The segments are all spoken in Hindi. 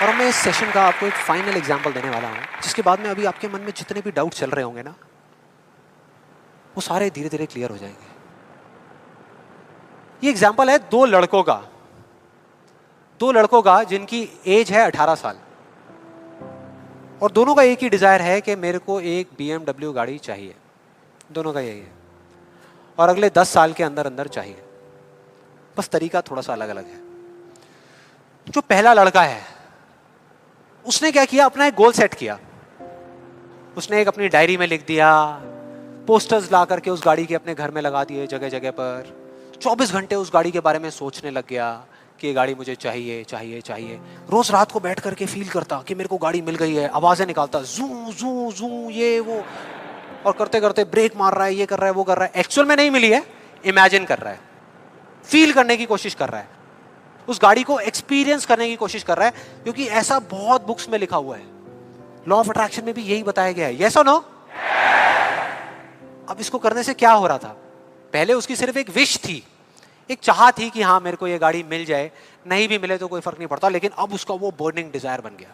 और मैं इस सेशन का आपको एक फाइनल एग्जाम्पल देने वाला हूँ, जिसके बाद में अभी आपके मन में जितने भी डाउट चल रहे होंगे ना, वो सारे धीरे धीरे क्लियर हो जाएंगे। ये एग्जाम्पल है दो लड़कों का जिनकी एज है 18 साल, और दोनों का एक ही डिजायर है कि मेरे को एक BMW गाड़ी चाहिए। दोनों का यही है, और अगले 10 साल के अंदर अंदर चाहिए। बस तरीका थोड़ा सा अलग अलग है। जो पहला लड़का है, उसने क्या किया, अपना एक गोल सेट किया। उसने एक अपनी डायरी में लिख दिया, पोस्टर्स ला करके उस गाड़ी के अपने घर में लगा दिए जगह जगह पर। 24 घंटे उस गाड़ी के बारे में सोचने लग गया कि ये गाड़ी मुझे चाहिए चाहिए चाहिए। रोज रात को बैठ करके फील करता कि मेरे को गाड़ी मिल गई है, आवाजें निकालता, जू जू जू ये वो, और करते करते ब्रेक मार रहा है, ये कर रहा है, वो कर रहा है। एक्चुअल में नहीं मिली है, इमेजिन कर रहा है, फील करने की कोशिश कर रहा है, उस गाड़ी को एक्सपीरियंस करने की कोशिश कर रहा है, क्योंकि ऐसा बहुत बुक्स में लिखा हुआ है। लॉ ऑफ अट्रैक्शन में भी यही बताया गया है। यस और नो? अब इसको करने से क्या हो रहा था? पहले उसकी सिर्फ एक विश थी, एक चाह थी कि हाँ मेरे को ये गाड़ी मिल जाए, नहीं भी मिले तो कोई फर्क नहीं पड़ता। लेकिन अब उसका वो बर्निंग डिजायर बन गया।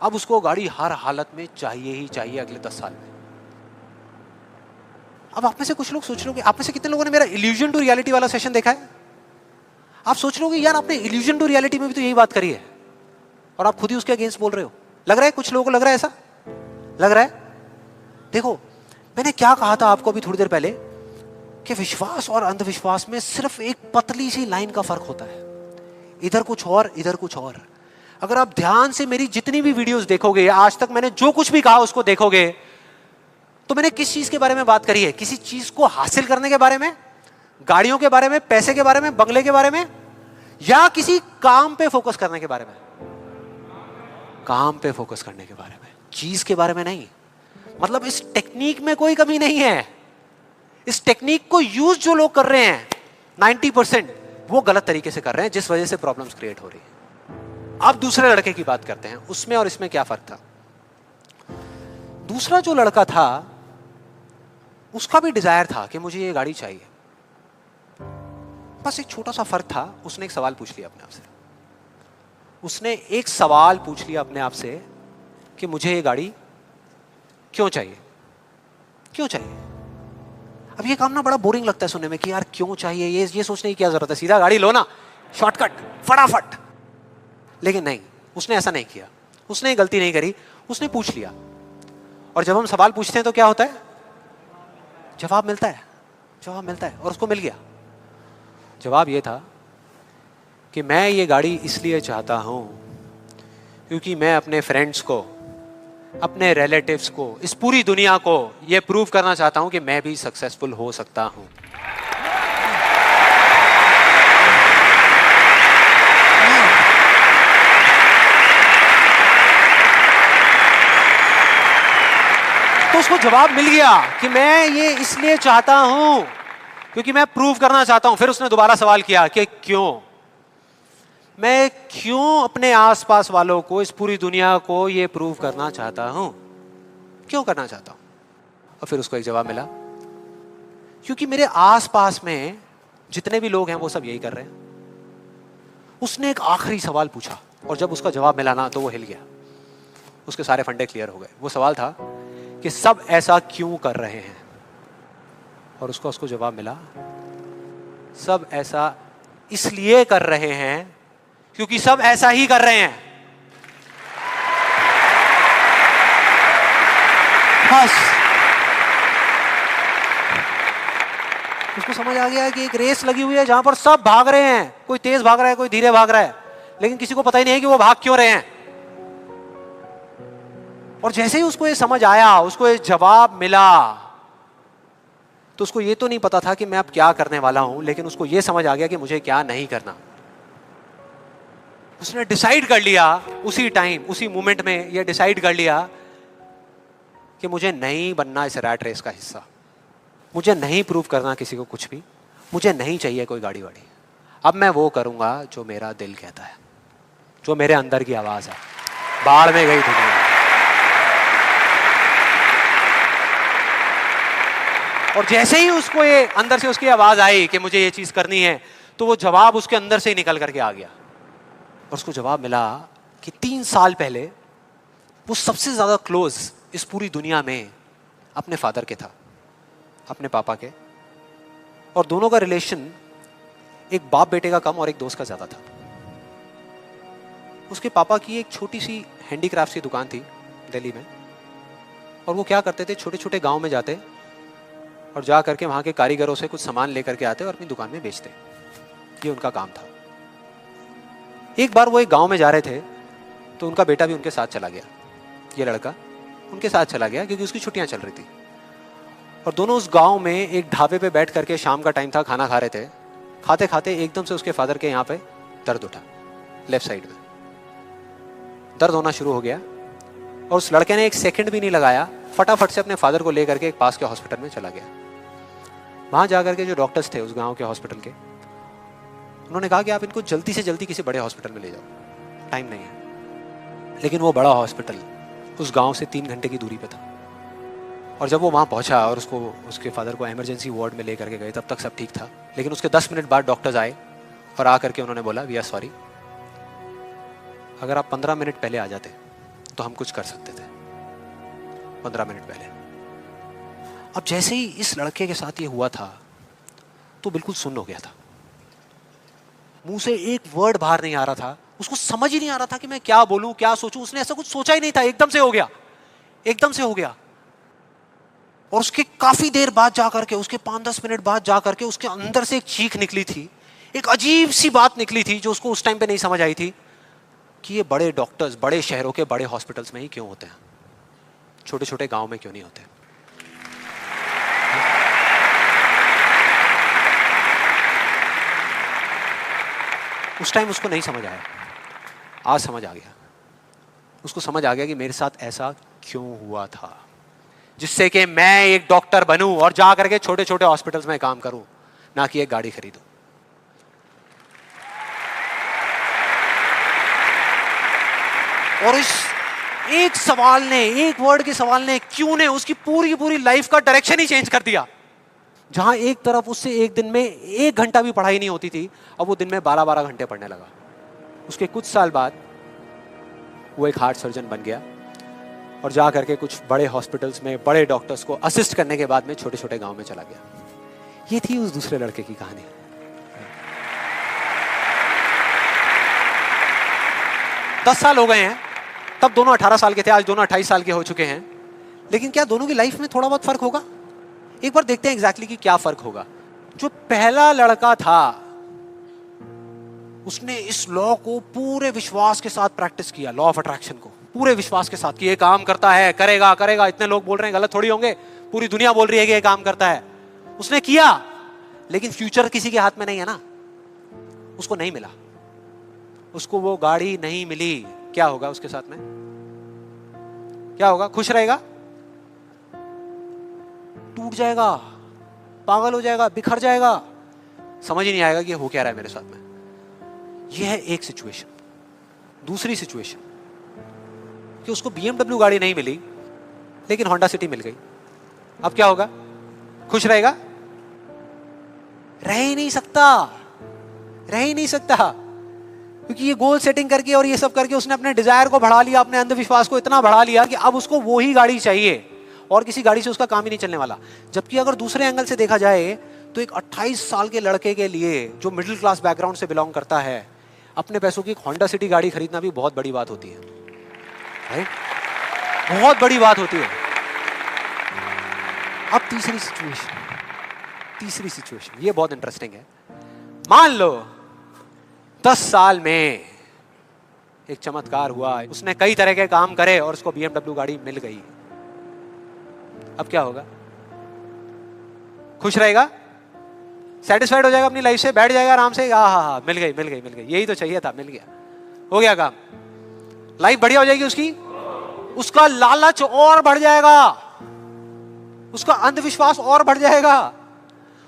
अब उसको गाड़ी हर हालत में चाहिए ही चाहिए अगले 10 साल में। अब आप में से कुछ लोग सोच रहे हो कि आप में से कितने लोगों ने मेरा इल्यूजन टू रियलिटी वाला सेशन देखा है? आप सोच रहे हो कि यार आपने इल्यूजन टू रियलिटी में भी तो यही बात करी है, और आप खुद ही उसके अगेंस्ट बोल रहे हो। लग रहा है कुछ लोगों को, लग रहा है ऐसा लग रहा है। देखो मैंने क्या कहा था आपको अभी थोड़ी देर पहले, कि विश्वास और अंधविश्वास में सिर्फ एक पतली सी लाइन का फर्क होता है, इधर कुछ और इधर कुछ और। अगर आप ध्यान से मेरी जितनी भी वीडियोस देखोगे, आज तक मैंने जो कुछ भी कहा उसको देखोगे, तो मैंने किस चीज के बारे में बात करी है? किसी चीज को हासिल करने के बारे में, गाड़ियों के बारे में, पैसे के बारे में, बंगले के बारे में, या किसी काम पे फोकस करने के बारे में? काम पे फोकस करने के बारे में, चीज के बारे में नहीं। मतलब इस टेक्निक में कोई कमी नहीं है। इस टेक्निक को यूज जो लोग कर रहे हैं 90% वो गलत तरीके से कर रहे हैं, जिस वजह से प्रॉब्लम्स क्रिएट हो रही है। अब दूसरे लड़के की बात करते हैं, उसमें और इसमें क्या फर्क था। दूसरा जो लड़का था, उसका भी डिजायर था कि मुझे ये गाड़ी चाहिए। बस एक छोटा सा फर्क था, उसने एक सवाल पूछ लिया अपने आप से। उसने एक सवाल पूछ लिया अपने आप से कि मुझे ये गाड़ी क्यों चाहिए, क्यों चाहिए। अब ये काम ना बड़ा बोरिंग लगता है सुनने में कि यार क्यों चाहिए, ये सोचने की क्या जरूरत है, सीधा गाड़ी लो ना, शॉर्टकट, फटाफट। लेकिन नहीं, उसने ऐसा नहीं किया, उसने गलती नहीं करी, उसने पूछ लिया। और जब हम सवाल पूछते हैं तो क्या होता है? जवाब मिलता है, जवाब मिलता है। और उसको मिल गया। जवाब ये था कि मैं ये गाड़ी इसलिए चाहता हूं क्योंकि मैं अपने फ्रेंड्स को, अपने रिलेटिव्स को, इस पूरी दुनिया को ये प्रूव करना चाहता हूं कि मैं भी सक्सेसफुल हो सकता हूं। तो उसको जवाब मिल गया कि मैं ये इसलिए चाहता हूं क्योंकि मैं प्रूव करना चाहता हूं। फिर उसने दोबारा सवाल किया कि क्यों, मैं क्यों अपने आसपास वालों को, इस पूरी दुनिया को ये प्रूव करना चाहता हूं, क्यों करना चाहता हूं? और फिर उसको एक जवाब मिला, क्योंकि मेरे आसपास में जितने भी लोग हैं वो सब यही कर रहे हैं। उसने एक आखिरी सवाल पूछा, और जब उसका जवाब मिला ना तो वो हिल गया, उसके सारे फंडे क्लियर हो गए। वो सवाल था कि सब ऐसा क्यों कर रहे हैं, और उसको जवाब मिला, सब ऐसा इसलिए कर रहे हैं क्योंकि सब ऐसा ही कर रहे हैं। बस उसको समझ आ गया कि एक रेस लगी हुई है जहां पर सब भाग रहे हैं, कोई तेज भाग रहा है, कोई धीरे भाग रहा है, लेकिन किसी को पता ही नहीं है कि वो भाग क्यों रहे हैं। और जैसे ही उसको ये समझ आया, उसको ये जवाब मिला, तो उसको ये तो नहीं पता था कि मैं अब क्या करने वाला हूं, लेकिन उसको ये समझ आ गया कि मुझे क्या नहीं करना। उसने डिसाइड कर लिया उसी टाइम, उसी मोमेंट में ये डिसाइड कर लिया कि मुझे नहीं बनना इस रैट रेस का हिस्सा, मुझे नहीं प्रूव करना किसी को कुछ भी, मुझे नहीं चाहिए कोई गाड़ी वाड़ी। अब मैं वो करूंगा जो मेरा दिल कहता है, जो मेरे अंदर की आवाज है। बाढ़ में गई दुनिया। और जैसे ही उसको ये अंदर से उसकी आवाज आई कि मुझे ये चीज करनी है, तो वो जवाब उसके अंदर से ही निकल करके आ गया। और उसको जवाब मिला कि 3 साल पहले वो सबसे ज्यादा क्लोज इस पूरी दुनिया में अपने फादर के था, अपने पापा के, और दोनों का रिलेशन एक बाप बेटे का कम और एक दोस्त का ज्यादा था। उसके पापा की एक छोटी सी हैंडीक्राफ्ट की दुकान थी दिल्ली में, और वो क्या करते थे, छोटे छोटे गांव में जाते और जा करके वहां के कारीगरों से कुछ सामान लेकर के आते और अपनी दुकान में बेचते। ये उनका काम था। एक बार वो एक गांव में जा रहे थे तो उनका बेटा भी उनके साथ चला गया। ये लड़का उनके साथ चला गया क्योंकि उसकी छुट्टियां चल रही थी, और दोनों उस गांव में एक ढाबे पे बैठ करके, शाम का टाइम था, खाना खा रहे थे। खाते खाते एकदम से उसके फादर के यहाँ पे दर्द उठा, लेफ्ट साइड में दर्द होना शुरू हो गया, और उस लड़के ने एक सेकंड भी नहीं लगाया, फटाफट से अपने फादर को लेकर के एक पास के हॉस्पिटल में चला गया। वहां जाकर के जो डॉक्टर्स थे उस गांव के हॉस्पिटल के, उन्होंने कहा कि आप इनको जल्दी से जल्दी किसी बड़े हॉस्पिटल में ले जाओ, टाइम नहीं है। लेकिन वो बड़ा हॉस्पिटल उस गांव से 3 घंटे की दूरी पे था, और जब वो वहां पहुंचा और उसके फादर को इमरजेंसी वार्ड में लेकर के गए, तब तक सब ठीक था। लेकिन उसके 10 मिनट बाद डॉक्टर्स आए और आकर के उन्होंने बोला, वी आर सॉरी, अगर आप 15 मिनट पहले आ जाते तो हम कुछ कर सकते थे। 15 मिनट पहले। अब जैसे ही इस लड़के के साथ ये हुआ था तो बिल्कुल सुन्न हो गया था, मुंह से एक वर्ड बाहर नहीं आ रहा था, उसको समझ ही नहीं आ रहा था कि मैं क्या बोलूं, क्या सोचूं। उसने ऐसा कुछ सोचा ही नहीं था, एकदम से हो गया, एकदम से हो गया। और उसके काफी देर बाद जाकर के, उसके 5-10 मिनट बाद जाकर के उसके अंदर से एक चीख निकली थी, एक अजीब सी बात निकली थी जो उसको उस टाइम पे नहीं समझ आई थी कि ये बड़े डॉक्टर्स बड़े शहरों के बड़े हॉस्पिटल्स में ही क्यों होते हैं, छोटे छोटे गांव में क्यों नहीं होते। उस टाइम उसको नहीं समझ आया, आज समझ आ गया। उसको समझ आ गया कि मेरे साथ ऐसा क्यों हुआ था, जिससे कि मैं एक डॉक्टर बनूं और जा करके छोटे छोटे हॉस्पिटल्स में काम करूं, ना कि एक गाड़ी खरीदूं। और इस एक सवाल ने, एक वर्ड के सवाल ने, क्यों ने, उसकी पूरी पूरी लाइफ का डायरेक्शन ही चेंज कर दिया। जहां एक तरफ उससे एक दिन में 1 घंटा भी पढ़ाई नहीं होती थी, अब वो दिन में 12-12 घंटे पढ़ने लगा। उसके कुछ साल बाद वो एक हार्ट सर्जन बन गया, और जा करके कुछ बड़े हॉस्पिटल्स में बड़े डॉक्टर्स को असिस्ट करने के बाद में छोटे छोटे गांव में चला गया। ये थी उस दूसरे लड़के की कहानी। 10 साल हो गए हैं, तब दोनों 18 साल के थे, आज दोनों 28 साल के हो चुके हैं। लेकिन क्या दोनों की लाइफ में थोड़ा बहुत फर्क होगा? एक बार देखते हैं एग्जैक्टली कि क्या फर्क होगा। जो पहला लड़का था उसने इस लॉ को पूरे विश्वास के साथ प्रैक्टिस किया, लॉ ऑफ अट्रैक्शन को पूरे विश्वास के साथ कि ये काम करता है, करेगा करेगा, इतने लोग बोल रहे हैं, गलत थोड़ी होंगे, पूरी दुनिया बोल रही है कि ये काम करता है। उसने किया, लेकिन फ्यूचर किसी के हाथ में नहीं है ना, उसको नहीं मिला, उसको वो गाड़ी नहीं मिली। क्या होगा उसके साथ में? क्या होगा? खुश रहेगा? टूट जाएगा, पागल हो जाएगा, बिखर जाएगा, समझ ही नहीं आएगा कि हो क्या रहा है मेरे साथ में। यह है एक सिचुएशन। दूसरी सिचुएशन कि उसको BMW गाड़ी नहीं मिली, लेकिन होंडा सिटी मिल गई। अब क्या होगा? खुश रहेगा? रह ही नहीं सकता, रह ही नहीं सकता, क्योंकि ये गोल सेटिंग करके और ये सब करके उसने अपने डिजायर को बढ़ा लिया, अपने अंधविश्वास को इतना बढ़ा लिया कि अब उसको वो ही गाड़ी चाहिए और किसी गाड़ी से उसका काम ही नहीं चलने वाला। जबकि अगर दूसरे एंगल से देखा जाए तो एक 28 साल के लड़के के लिए जो मिडिल क्लास बैकग्राउंड से बिलोंग करता है, अपने पैसों की होंडा सिटी गाड़ी खरीदना भी बहुत बड़ी बात होती है, राइट? बहुत बड़ी बात होती है। अब तीसरी सिचुएशन ये बहुत इंटरेस्टिंग है। मान लो 10 साल में एक चमत्कार हुआ, उसने कई तरह के काम करे और उसको BMW गाड़ी मिल गई। अब क्या होगा? खुश रहेगा? सेटिस्फाइड हो जाएगा अपनी लाइफ से, बैठ जाएगा आराम से, हाँ, मिल गई, यही तो चाहिए था, मिल गया, हो गया काम, लाइफ बढ़िया हो जाएगी उसकी। उसका लालच और बढ़ जाएगा, उसका अंधविश्वास और बढ़ जाएगा।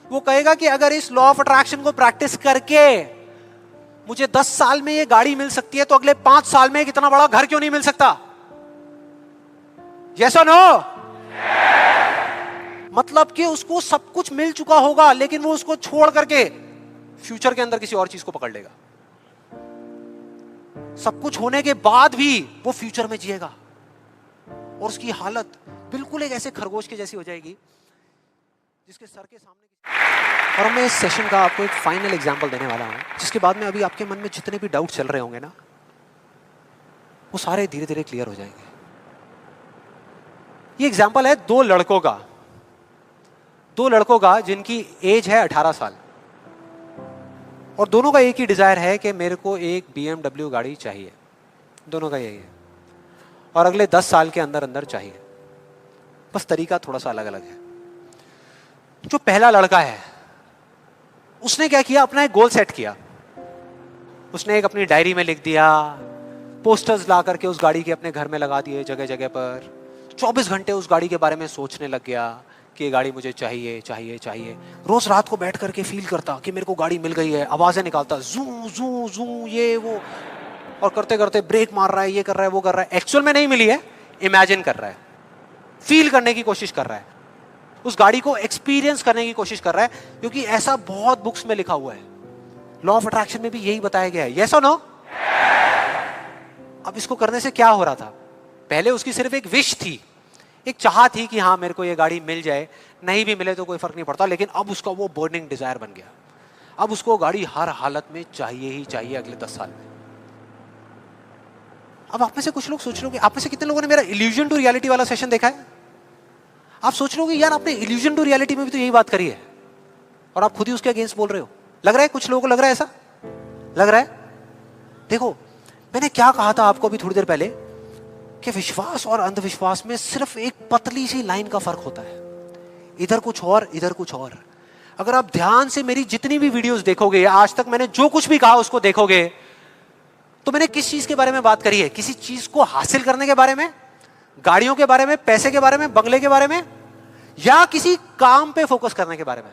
वो कहेगा कि अगर इस लॉ ऑफ अट्रैक्शन को प्रैक्टिस करके मुझे 10 साल में ये गाड़ी मिल सकती है, तो अगले 5 साल में कितना बड़ा घर क्यों नहीं मिल सकता? यस और नो? मतलब कि उसको सब कुछ मिल चुका होगा, लेकिन वो उसको छोड़ करके फ्यूचर के अंदर किसी और चीज को पकड़ लेगा। सब कुछ होने के बाद भी वो फ्यूचर में जिएगा और उसकी हालत बिल्कुल एक ऐसे खरगोश के जैसी हो जाएगी जिसके सर के सामने। और मैं इस सेशन का आपको एक फाइनल एग्जांपल देने वाला हूं, जिसके बाद में अभी आपके मन में जितने भी डाउट चल रहे होंगे ना, वो सारे धीरे धीरे क्लियर हो जाएंगे। ये एग्जांपल है दो लड़कों का जिनकी एज है 18 साल और दोनों का एक ही डिजायर है कि मेरे को एक BMW गाड़ी चाहिए। दोनों का यही है और अगले 10 साल के अंदर अंदर चाहिए, बस तरीका थोड़ा सा अलग अलग है। जो पहला लड़का है उसने क्या किया, अपना एक गोल सेट किया। उसने एक अपनी डायरी में लिख दिया, पोस्टर्स ला करके उस गाड़ी के अपने घर में लगा दिए जगह जगह पर। 24 घंटे उस गाड़ी के बारे में सोचने लग गया कि ये गाड़ी मुझे चाहिए चाहिए चाहिए। रोज रात को बैठ करके फील करता कि मेरे को गाड़ी मिल गई है, आवाजें निकालता, जू जू जू ये वो, और करते करते ब्रेक मार रहा है, ये कर रहा है, वो कर रहा है। एक्चुअल में नहीं मिली है, इमेजिन कर रहा है, फील करने की कोशिश कर रहा है, उस गाड़ी को एक्सपीरियंस करने की कोशिश कर रहा है, क्योंकि ऐसा बहुत बुक्स में लिखा हुआ है। लॉ ऑफ अट्रैक्शन में भी यही बताया गया है। यस और नो? अब इसको करने से क्या हो रहा था? पहले उसकी सिर्फ एक विश थी, एक चाह थी कि हाँ मेरे को ये गाड़ी मिल जाए, नहीं भी मिले तो कोई फर्क नहीं पड़ता। लेकिन अब उसका वो बर्निंग डिजायर बन गया। अब उसको गाड़ी हर हालत में चाहिए ही चाहिए अगले 10 साल में। अब आप में से कुछ लोग सोच रहे हो कि आप में से कितने लोगों ने मेरा इल्यूजन टू रियलिटी वाला सेशन देखा है? आप सोच रहे हो कि यार आपने इल्यूजन टू रियलिटी में भी तो यही बात करी है और आप खुद ही उसके अगेंस्ट बोल रहे हो। लग रहा है कुछ लोगों को, लग रहा है ऐसा लग रहा है। देखो मैंने क्या कहा था आपको अभी थोड़ी देर पहले कि विश्वास और अंधविश्वास में सिर्फ एक पतली सी लाइन का फर्क होता है, इधर कुछ और इधर कुछ और। अगर आप ध्यान से मेरी जितनी भी वीडियोस देखोगे, आज तक मैंने जो कुछ भी कहा उसको देखोगे, तो मैंने किस चीज के बारे में बात करी है? किसी चीज को हासिल करने के बारे में, गाड़ियों के बारे में, पैसे के बारे में, बंगले के बारे में, या किसी काम पे फोकस करने के बारे में?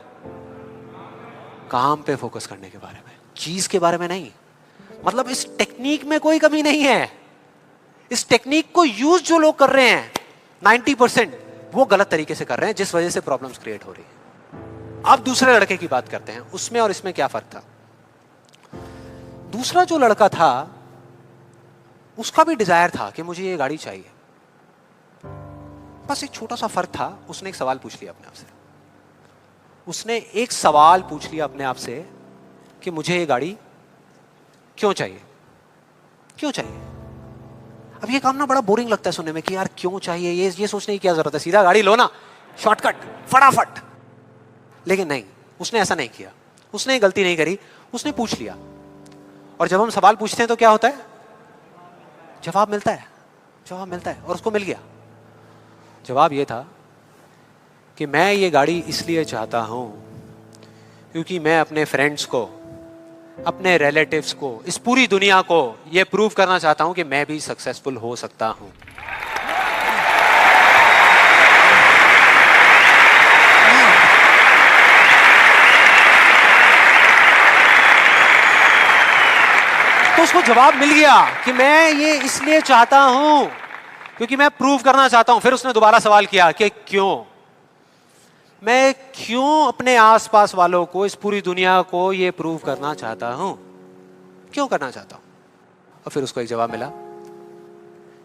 काम पे फोकस करने के बारे में, चीज के बारे में नहीं। मतलब इस टेक्निक में कोई कमी नहीं है। इस टेक्निक को यूज जो लोग कर रहे हैं 90% वो गलत तरीके से कर रहे हैं, जिस वजह से प्रॉब्लम्स क्रिएट हो रही है। अब दूसरे लड़के की बात करते हैं, उसमें और इसमें क्या फर्क था। दूसरा जो लड़का था उसका भी डिजायर था कि मुझे ये गाड़ी चाहिए, बस एक छोटा सा फर्क था। उसने एक सवाल पूछ लिया अपने आप से, उसने एक सवाल पूछ लिया अपने आप से कि मुझे ये गाड़ी क्यों चाहिए, क्यों चाहिए। अब ये काम ना बड़ा बोरिंग लगता है सुनने में कि यार क्यों चाहिए, ये सोचने की क्या जरूरत है, सीधा गाड़ी लो ना, शॉर्टकट फटाफट। लेकिन नहीं, उसने ऐसा नहीं किया, उसने एक गलती नहीं करी, उसने पूछ लिया। और जब हम सवाल पूछते हैं तो क्या होता है? जवाब मिलता है, जवाब मिलता है। और उसको मिल गया। जवाब ये था कि मैं ये गाड़ी इसलिए चाहता हूं क्योंकि मैं अपने फ्रेंड्स को, अपने रिलेटिव्स को, इस पूरी दुनिया को ये प्रूव करना चाहता हूं कि मैं भी सक्सेसफुल हो सकता हूं। तो उसको जवाब मिल गया कि मैं ये इसलिए चाहता हूं क्योंकि मैं प्रूव करना चाहता हूं। फिर उसने दोबारा सवाल किया कि क्यों, मैं क्यों अपने आसपास वालों को, इस पूरी दुनिया को ये प्रूव करना चाहता हूं, क्यों करना चाहता हूं? और फिर उसको एक जवाब मिला,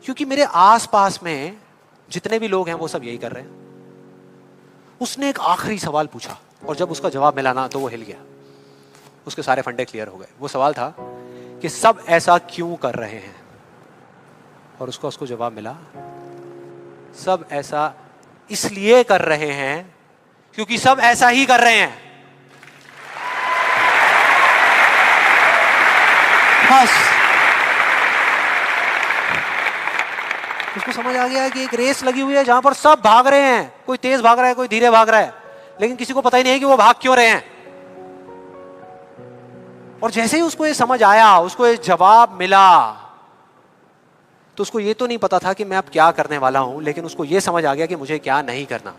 क्योंकि मेरे आसपास में जितने भी लोग हैं वो सब यही कर रहे हैं। उसने एक आखिरी सवाल पूछा और जब उसका जवाब मिला ना तो वो हिल गया, उसके सारे फंडे क्लियर हो गए। वो सवाल था कि सब ऐसा क्यों कर रहे हैं, और उसको जवाब मिला, सब ऐसा इसलिए कर रहे हैं क्योंकि सब ऐसा ही कर रहे हैं। बस उसको समझ आ गया कि एक रेस लगी हुई है जहां पर सब भाग रहे हैं, कोई तेज भाग रहा है, कोई धीरे भाग रहा है, लेकिन किसी को पता ही नहीं है कि वो भाग क्यों रहे हैं। और जैसे ही उसको ये समझ आया, उसको ये जवाब मिला, तो उसको ये तो नहीं पता था कि मैं अब क्या करने वाला हूं, लेकिन उसको ये समझ आ गया कि मुझे क्या नहीं करना।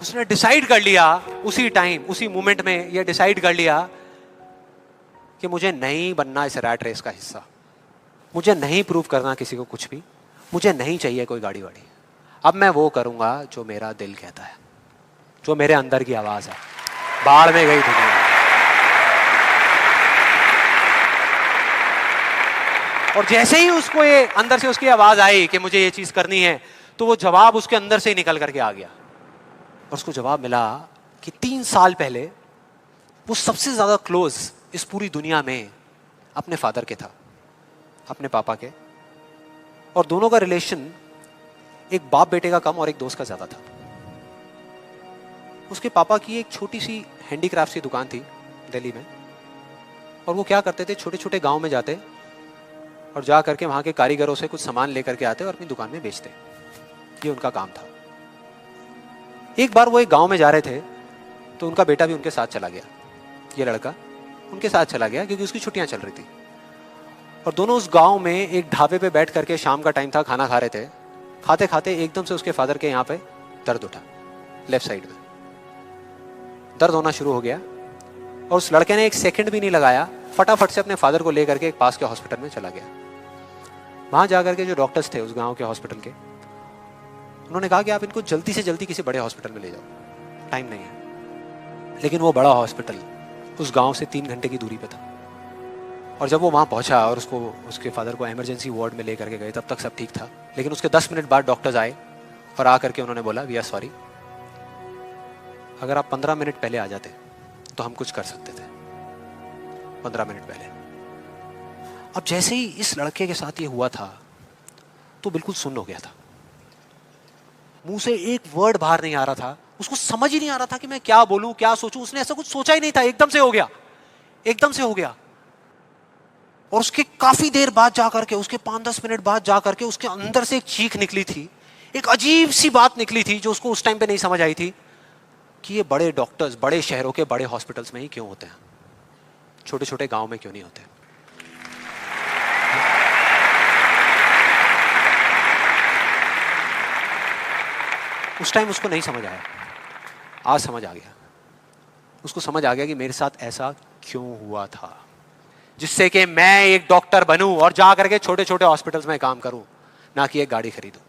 उसने डिसाइड कर लिया उसी टाइम, उसी मोमेंट में ये डिसाइड कर लिया कि मुझे नहीं बनना इस रैट रेस का हिस्सा, मुझे नहीं प्रूव करना किसी को कुछ भी, मुझे नहीं चाहिए कोई गाड़ी वाड़ी। अब मैं वो करूंगा जो मेरा दिल कहता है, जो मेरे अंदर की आवाज है। बाढ़ में गई दुनिया। और जैसे ही उसको ये अंदर से उसकी आवाज आई कि मुझे ये चीज करनी है, तो वो जवाब उसके अंदर से ही निकल करके आ गया। और उसको जवाब मिला कि 3 साल पहले वो सबसे ज्यादा क्लोज इस पूरी दुनिया में अपने फादर के था, अपने पापा के, और दोनों का रिलेशन एक बाप बेटे का कम और एक दोस्त का ज्यादा था। उसके पापा की एक छोटी सी हैंडीक्राफ्ट की दुकान थी दिल्ली में, और वो क्या करते थे, छोटे छोटे गांव में जाते और जा करके वहां के कारीगरों से कुछ सामान लेकर के आते और अपनी दुकान में बेचते। ये उनका काम था। एक बार वो एक गांव में जा रहे थे तो उनका बेटा भी उनके साथ चला गया। ये लड़का उनके साथ चला गया क्योंकि उसकी छुट्टियां चल रही थी, और दोनों उस गांव में एक ढाबे पे बैठ करके, शाम का टाइम था, खाना खा रहे थे। खाते खाते एकदम से उसके फादर के यहाँ पे दर्द उठा, लेफ्ट साइड में दर्द होना शुरू हो गया, और उस लड़के ने एक सेकंड भी नहीं लगाया, फटाफट से अपने फादर को लेकर के एक पास के हॉस्पिटल में चला गया। वहां जाकर के जो डॉक्टर्स थे उस गांव के हॉस्पिटल के, उन्होंने कहा कि आप इनको जल्दी से जल्दी किसी बड़े हॉस्पिटल में ले जाओ, टाइम नहीं है। लेकिन वो बड़ा हॉस्पिटल उस गांव से 3 घंटे की दूरी पे था, और जब वो वहां पहुंचा और उसके फादर को इमरजेंसी वार्ड में लेकर के गए, तब तक सब ठीक था। लेकिन उसके 10 मिनट बाद डॉक्टर्स आए और आकर के उन्होंने बोला, वी आर सॉरी, अगर आप 15 मिनट पहले आ जाते तो हम कुछ कर सकते थे। 15 मिनट पहले। अब जैसे ही इस लड़के के साथ ये हुआ था तो बिल्कुल सुन्न हो गया था, मुंह से एक वर्ड बाहर नहीं आ रहा था, उसको समझ ही नहीं आ रहा था कि मैं क्या बोलूं, क्या सोचूं। उसने ऐसा कुछ सोचा ही नहीं था, एकदम से हो गया, एकदम से हो गया। और उसके काफी देर बाद जाकर के, उसके 5-10 मिनट बाद जाकर के उसके अंदर से एक चीख निकली थी, एक अजीब सी बात निकली थी जो उसको उस टाइम पे नहीं समझ आई थी कि ये बड़े डॉक्टर्स बड़े शहरों के बड़े हॉस्पिटल्स में ही क्यों होते हैं, छोटे छोटे गांव में क्यों नहीं होते। उस टाइम उसको नहीं समझ आया, आज समझ आ गया। उसको समझ आ गया कि मेरे साथ ऐसा क्यों हुआ था, जिससे कि मैं एक डॉक्टर बनूं और जा करके छोटे छोटे हॉस्पिटल्स में काम करूं, ना कि एक गाड़ी खरीदूं।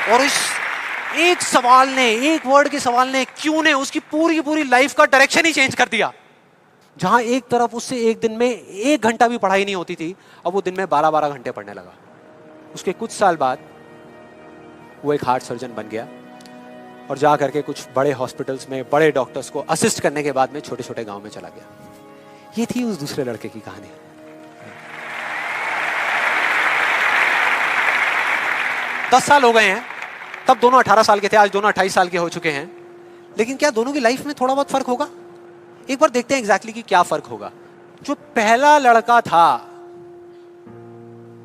और इस एक सवाल ने, एक वर्ड के सवाल ने, क्यों ने, उसकी पूरी की पूरी लाइफ का डायरेक्शन ही चेंज कर दिया। जहां एक तरफ उससे एक दिन में 1 घंटा भी पढ़ाई नहीं होती थी, अब वो दिन में 12-12 घंटे पढ़ने लगा। उसके कुछ साल बाद वो एक हार्ट सर्जन बन गया और जा करके कुछ बड़े हॉस्पिटल्स में बड़े डॉक्टर्स को असिस्ट करने के बाद में छोटे छोटे गांव में चला गया। ये थी उस दूसरे लड़के की कहानी। दस साल हो गए हैं, तब दोनों 18 साल के थे, आज दोनों 28 साल के हो चुके हैं। लेकिन क्या दोनों की लाइफ में थोड़ा बहुत फर्क होगा? एक बार देखते हैं एग्जैक्टली कि क्या फर्क होगा। जो पहला लड़का था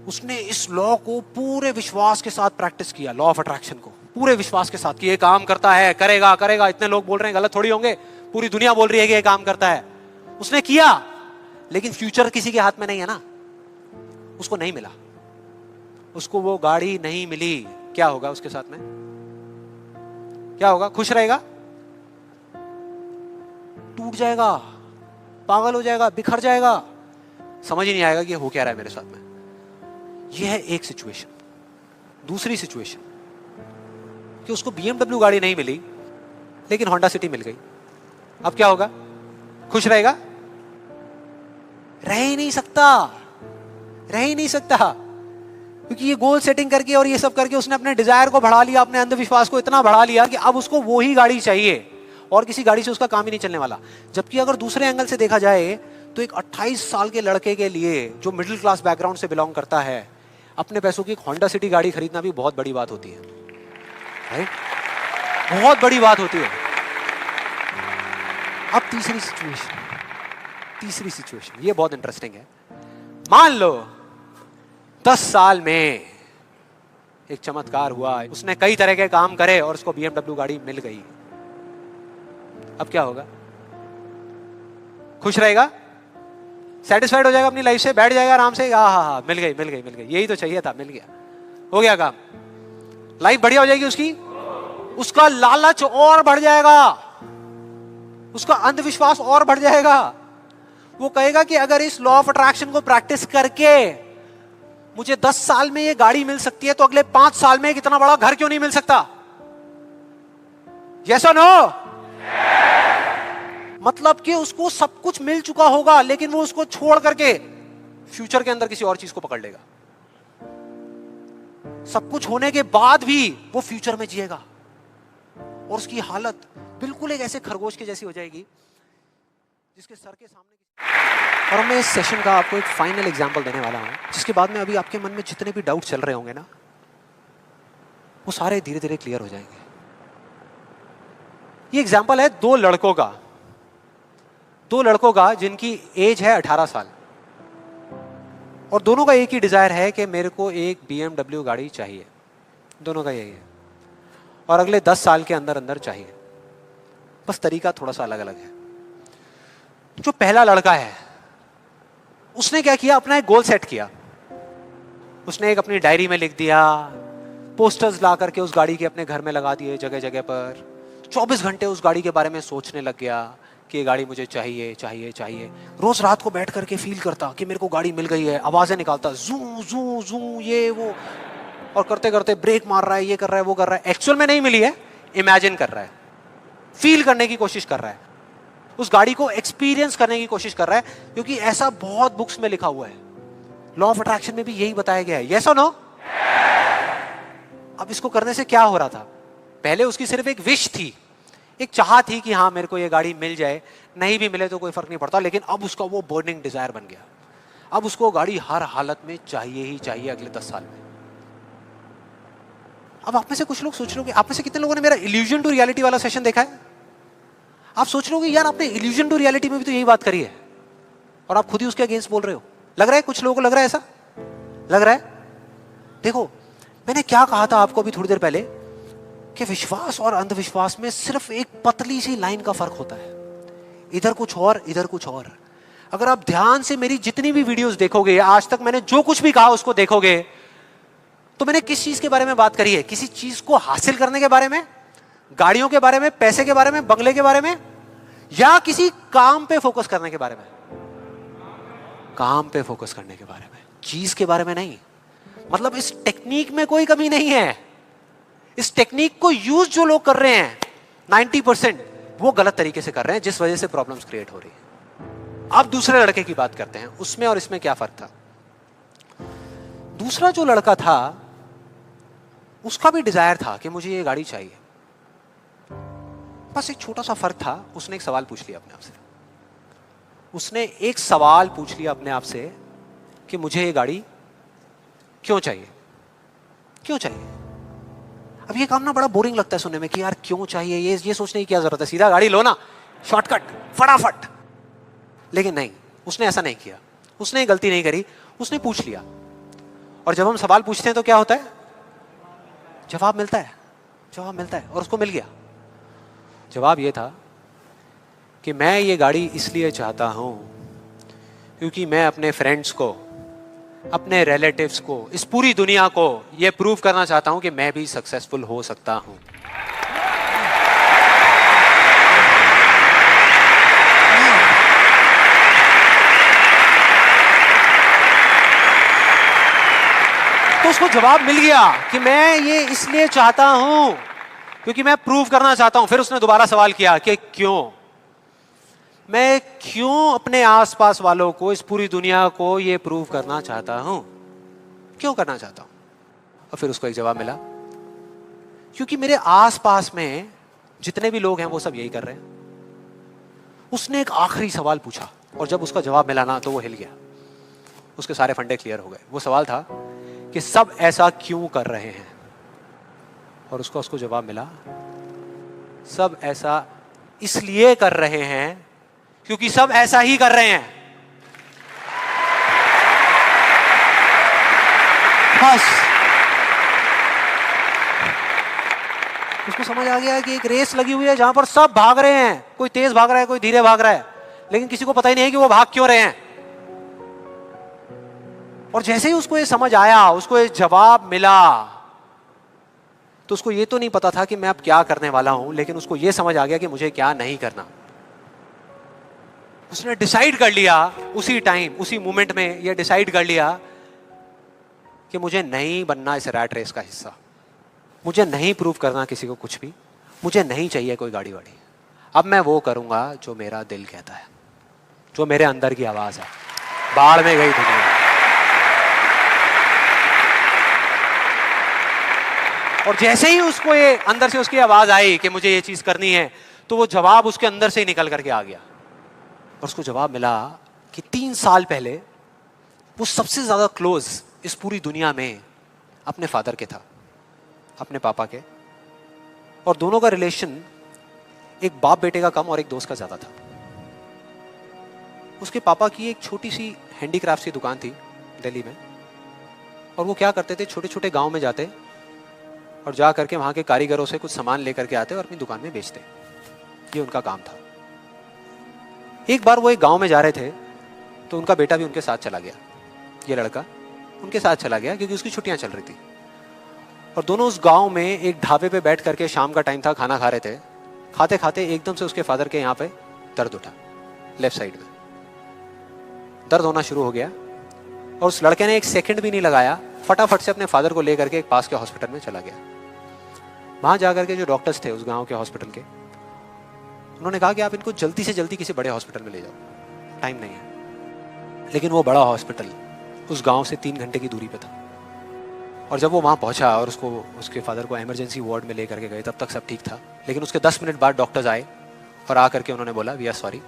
उसने इस लॉ को पूरे विश्वास के साथ प्रैक्टिस किया, लॉ ऑफ अट्रैक्शन को पूरे विश्वास के साथ कि ये काम करता है, करेगा करेगा, इतने लोग बोल रहे हैं, गलत थोड़ी होंगे, पूरी दुनिया बोल रही है कि ये काम करता है। उसने किया, लेकिन फ्यूचर किसी के हाथ में नहीं है ना। उसको नहीं मिला, उसको वो गाड़ी नहीं मिली। क्या होगा उसके साथ में? क्या होगा? खुश रहेगा? टूट जाएगा, पागल हो जाएगा, बिखर जाएगा, समझ ही नहीं आएगा कि हो क्या रहा है मेरे साथ में। यह है एक सिचुएशन। दूसरी सिचुएशन कि उसको BMW गाड़ी नहीं मिली लेकिन होंडा सिटी मिल गई। अब क्या होगा? खुश रहेगा? रह ही नहीं सकता, रह ही नहीं सकता, क्योंकि ये गोल सेटिंग करके और ये सब करके उसने अपने डिजायर को बढ़ा लिया, अपने अंधविश्वास को इतना बढ़ा लिया कि अब उसको वो ही गाड़ी चाहिए और किसी गाड़ी से उसका काम ही नहीं चलने वाला। जबकि अगर दूसरे एंगल से देखा जाए तो एक 28 साल के लड़के के लिए जो मिडिल क्लास बैकग्राउंड से बिलोंग करता है, अपने पैसों की एक होंडा सिटी गाड़ी खरीदना भी बहुत बड़ी बात होती है, राइट? बहुत बड़ी बात होती है। अब तीसरी सिचुएशन, ये बहुत इंटरेस्टिंग है। मान लो 10 साल में एक चमत्कार हुआ, उसने कई तरह के काम करे और उसको BMW गाड़ी मिल गई। अब क्या होगा? खुश रहेगा? सेटिस्फाइड हो जाएगा अपनी लाइफ से, बैठ जाएगा आराम से, हाँ, मिल गई, यही तो चाहिए था, मिल गया, हो गया काम, लाइफ बढ़िया हो जाएगी उसकी। उसका लालच और बढ़ जाएगा, उसका अंधविश्वास और बढ़ जाएगा। वो कहेगा कि अगर इस लॉ ऑफ अट्रैक्शन को प्रैक्टिस करके मुझे 10 साल में ये गाड़ी मिल सकती है, तो अगले 5 साल में कितना बड़ा घर क्यों नहीं मिल सकता? यस और नो? मतलब कि उसको सब कुछ मिल चुका होगा, लेकिन वो उसको छोड़ करके फ्यूचर के अंदर किसी और चीज को पकड़ लेगा। सब कुछ होने के बाद भी वो फ्यूचर में जिएगा और उसकी हालत बिल्कुल एक ऐसे खरगोश के जैसी हो जाएगी जिसके सर के सामने। और मैं इस सेशन का आपको एक फाइनल एग्जांपल देने वाला हूं, जिसके बाद में अभी आपके मन में जितने भी डाउट चल रहे होंगे ना, वो सारे धीरे धीरे क्लियर हो जाएंगे। ये एग्जांपल है दो लड़कों का जिनकी एज है 18 साल, और दोनों का एक ही डिजायर है कि मेरे को एक BMW गाड़ी चाहिए। दोनों का यही है, और अगले 10 साल के अंदर अंदर चाहिए। बस तरीका थोड़ा सा अलग अलग है। जो पहला लड़का है, उसने क्या किया, अपना एक गोल सेट किया। उसने एक अपनी डायरी में लिख दिया, पोस्टर्स ला करके उस गाड़ी के अपने घर में लगा दिए जगह जगह पर। 24 घंटे उस गाड़ी के बारे में सोचने लग गया कि ये गाड़ी मुझे चाहिए चाहिए चाहिए। रोज रात को बैठ करके फील करता कि मेरे को गाड़ी मिल गई है, आवाजें निकालता, जू जू जू ये वो, और करते करते ब्रेक मार रहा है, ये कर रहा है, वो कर रहा है। एक्चुअल में नहीं मिली है, इमेजिन कर रहा है, फील करने की कोशिश कर रहा है, उस गाड़ी को एक्सपीरियंस करने की कोशिश कर रहा है, क्योंकि ऐसा बहुत बुक्स में लिखा हुआ है। लॉ ऑफ अट्रैक्शन में भी यही बताया गया है। यस और नो? अब इसको करने से क्या हो रहा था? पहले उसकी सिर्फ एक विश थी, एक चाह थी कि हाँ मेरे को ये गाड़ी मिल जाए, नहीं भी मिले तो कोई फर्क नहीं पड़ता। लेकिन अब उसका वो बर्निंग डिजायर बन गया। अब उसको गाड़ी हर हालत में चाहिए ही चाहिए अगले 10 साल में। अब आप में से कुछ लोग सोच रहे हो कि आप में से कितने लोगों ने मेरा इल्यूजन टू रियलिटी वाला सेशन देखा है? आप सोच रहे हो कि यार आपने इल्यूजन टू रियलिटी में भी तो यही बात करी है, और आप खुद ही उसके अगेंस्ट बोल रहे हो। लग रहा है कुछ लोगों को, लग रहा है ऐसा लग रहा है। देखो मैंने क्या कहा था आपको अभी थोड़ी देर पहले, कि विश्वास और अंधविश्वास में सिर्फ एक पतली सी लाइन का फर्क होता है, इधर कुछ और इधर कुछ और। अगर आप ध्यान से मेरी जितनी भी वीडियोस देखोगे, आज तक मैंने जो कुछ भी कहा उसको देखोगे, तो मैंने किस चीज के बारे में बात करी है? किसी चीज को हासिल करने के बारे में, गाड़ियों के बारे में, पैसे के बारे में, बंगले के बारे में, या किसी काम पे फोकस करने के बारे में? काम पे फोकस करने के बारे में, चीज के बारे में नहीं। मतलब इस टेक्निक में कोई कमी नहीं है। इस टेक्निक को यूज जो लोग कर रहे हैं 90% वो गलत तरीके से कर रहे हैं, जिस वजह से प्रॉब्लम्स क्रिएट हो रही है। अब दूसरे लड़के की बात करते हैं, उसमें और इसमें क्या फर्क था। दूसरा जो लड़का था, उसका भी डिजायर था कि मुझे ये गाड़ी चाहिए। बस एक छोटा सा फर्क था, उसने एक सवाल पूछ लिया अपने आप से। उसने एक सवाल पूछ लिया अपने आप से कि मुझे ये गाड़ी क्यों चाहिए, क्यों चाहिए। अब ये काम ना बड़ा बोरिंग लगता है सुनने में कि यार क्यों चाहिए, ये सोचने की क्या जरूरत है, सीधा गाड़ी लो ना, शॉर्टकट फटाफट। लेकिन नहीं, उसने ऐसा नहीं किया, उसने गलती नहीं करी, उसने पूछ लिया। और जब हम सवाल पूछते हैं तो क्या होता है? जवाब मिलता है, जवाब मिलता है। और उसको मिल गया। जवाब ये था कि मैं ये गाड़ी इसलिए चाहता हूं क्योंकि मैं अपने फ्रेंड्स को, अपने रिलेटिव्स को, इस पूरी दुनिया को ये प्रूव करना चाहता हूं कि मैं भी सक्सेसफुल हो सकता हूं। तो उसको जवाब मिल गया कि मैं ये इसलिए चाहता हूं क्योंकि मैं प्रूव करना चाहता हूं। फिर उसने दोबारा सवाल किया कि क्यों, मैं क्यों अपने आसपास वालों को, इस पूरी दुनिया को ये प्रूव करना चाहता हूं, क्यों करना चाहता हूं। और फिर उसको एक जवाब मिला, क्योंकि मेरे आसपास में जितने भी लोग हैं वो सब यही कर रहे हैं। उसने एक आखिरी सवाल पूछा, और जब उसका जवाब मिला ना तो वो हिल गया, उसके सारे फंडे क्लियर हो गए। वो सवाल था कि सब ऐसा क्यों कर रहे हैं, और उसको जवाब मिला, सब ऐसा इसलिए कर रहे हैं क्योंकि सब ऐसा ही कर रहे हैं। बस उसको समझ आ गया कि एक रेस लगी हुई है जहां पर सब भाग रहे हैं, कोई तेज भाग रहा है, कोई धीरे भाग रहा है, लेकिन किसी को पता ही नहीं है कि वो भाग क्यों रहे हैं। और जैसे ही उसको ये समझ आया, उसको ये जवाब मिला, तो उसको ये तो नहीं पता था कि मैं अब क्या करने वाला हूं, लेकिन उसको ये समझ आ गया कि मुझे क्या नहीं करना। उसने डिसाइड कर लिया उसी टाइम, उसी मोमेंट में ये डिसाइड कर लिया कि मुझे नहीं बनना इस रैट रेस का हिस्सा, मुझे नहीं प्रूव करना किसी को कुछ भी, मुझे नहीं चाहिए कोई गाड़ी वाड़ी। अब मैं वो करूंगा जो मेरा दिल कहता है, जो मेरे अंदर की आवाज है। बाढ़ में गई दुनिया। और जैसे ही उसको ये अंदर से उसकी आवाज आई कि मुझे ये चीज करनी है, तो वो जवाब उसके अंदर से ही निकल करके आ गया। और उसको जवाब मिला कि 3 साल पहले वो सबसे ज्यादा क्लोज इस पूरी दुनिया में अपने फादर के था, अपने पापा के। और दोनों का रिलेशन एक बाप बेटे का कम और एक दोस्त का ज्यादा था। उसके पापा की एक छोटी सी हैंडीक्राफ्ट की दुकान थी दिल्ली में, और वो क्या करते थे, छोटे छोटे गांव में जाते और जा करके वहां के कारीगरों से कुछ सामान लेकर के आते और अपनी दुकान में बेचते। ये उनका काम था। एक बार वो एक गांव में जा रहे थे तो उनका बेटा भी उनके साथ चला गया। ये लड़का उनके साथ चला गया क्योंकि उसकी छुट्टियां चल रही थी। और दोनों उस गांव में एक ढाबे पे बैठ करके, शाम का टाइम था, खाना खा रहे थे। खाते खाते एकदम से उसके फादर के यहाँ पे दर्द उठा, लेफ्ट साइड में दर्द होना शुरू हो गया। और उस लड़के ने एक सेकंड भी नहीं लगाया, फटाफट से अपने फादर को लेकर के एक पास के हॉस्पिटल में चला गया। वहां जाकर के जो डॉक्टर्स थे उस गांव के हॉस्पिटल के, उन्होंने कहा कि आप इनको जल्दी से जल्दी किसी बड़े हॉस्पिटल में ले जाओ, टाइम नहीं है। लेकिन वो बड़ा हॉस्पिटल उस गांव से 3 घंटे की दूरी पे था। और जब वो वहां पहुंचा और उसके फादर को इमरजेंसी वार्ड में लेकर के गए, तब तक सब ठीक था। लेकिन उसके 10 मिनट बाद डॉक्टर्स आए और आकर के उन्होंने बोला, वी आर सॉरी,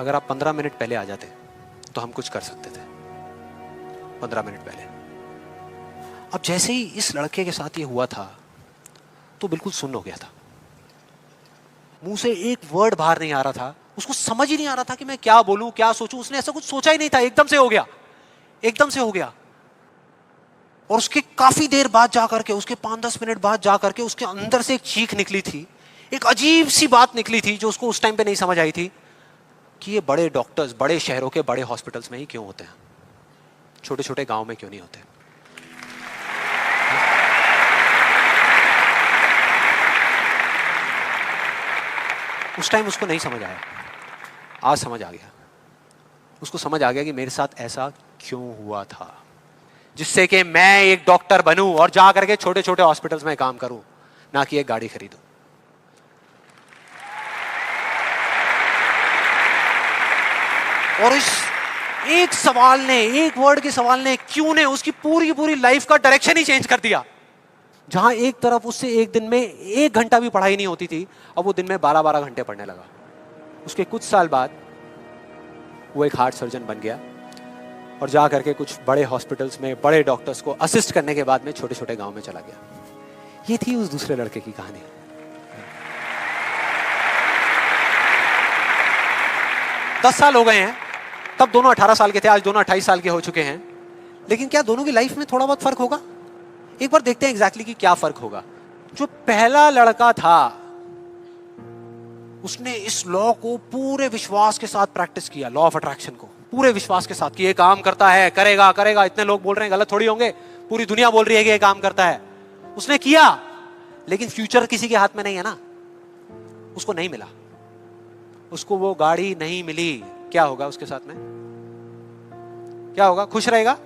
अगर आप 15 मिनट पहले आ जाते तो हम कुछ कर सकते थे। 15 मिनट पहले। अब जैसे ही इस लड़के के साथ ये हुआ था तो बिल्कुल सुन्न हो गया था, मुंह से एक वर्ड बाहर नहीं आ रहा था। उसको समझ ही नहीं आ रहा था कि मैं क्या बोलूं, क्या सोचूं। उसने ऐसा कुछ सोचा ही नहीं था, एकदम से हो गया, एकदम से हो गया। और उसके काफी देर बाद जाकर के, उसके 5-10 मिनट बाद जाकर के उसके अंदर से एक चीख निकली थी, एक अजीब सी बात निकली थी जो उसको उस टाइम पे नहीं समझ आई थी कि ये बड़े डॉक्टर्स बड़े शहरों के बड़े हॉस्पिटल्स में ही क्यों होते हैं, छोटे छोटे गांव में क्यों नहीं होते। उस टाइम उसको नहीं समझ आया, आज समझ आ गया। उसको समझ आ गया कि मेरे साथ ऐसा क्यों हुआ था, जिससे कि मैं एक डॉक्टर बनूं और जा करके छोटे छोटे हॉस्पिटल्स में काम करूं, ना कि एक गाड़ी खरीदूं। और इस एक सवाल ने, एक वर्ड के सवाल ने, क्यों ने, उसकी पूरी की पूरी लाइफ का डायरेक्शन ही चेंज कर दिया। जहां एक तरफ उससे एक दिन में 1 घंटा भी पढ़ाई नहीं होती थी, अब वो दिन में 12-12 घंटे पढ़ने लगा। उसके कुछ साल बाद वो एक हार्ट सर्जन बन गया और जा करके कुछ बड़े हॉस्पिटल्स में बड़े डॉक्टर्स को असिस्ट करने के बाद में छोटे छोटे गांव में चला गया। ये थी उस दूसरे लड़के की कहानी। दस साल हो गए हैं, तब दोनों 18 साल के थे, आज दोनों 28 साल के हो चुके हैं। लेकिन क्या दोनों की लाइफ में थोड़ा बहुत फर्क होगा? एक बार देखते हैं एग्जैक्टली कि क्या फर्क होगा। जो पहला लड़का था उसने इस लॉ को पूरे विश्वास के साथ प्रैक्टिस किया, लॉ ऑफ अट्रैक्शन को पूरे विश्वास के साथ कि ये काम करता है, करेगा करेगा, इतने लोग बोल रहे हैं, गलत थोड़ी होंगे, पूरी दुनिया बोल रही है कि ये काम करता है। उसने किया, लेकिन फ्यूचर किसी के हाथ में नहीं है ना। उसको नहीं मिला, उसको वो गाड़ी नहीं मिली। क्या होगा उसके साथ में? क्या होगा? खुश रहेगा?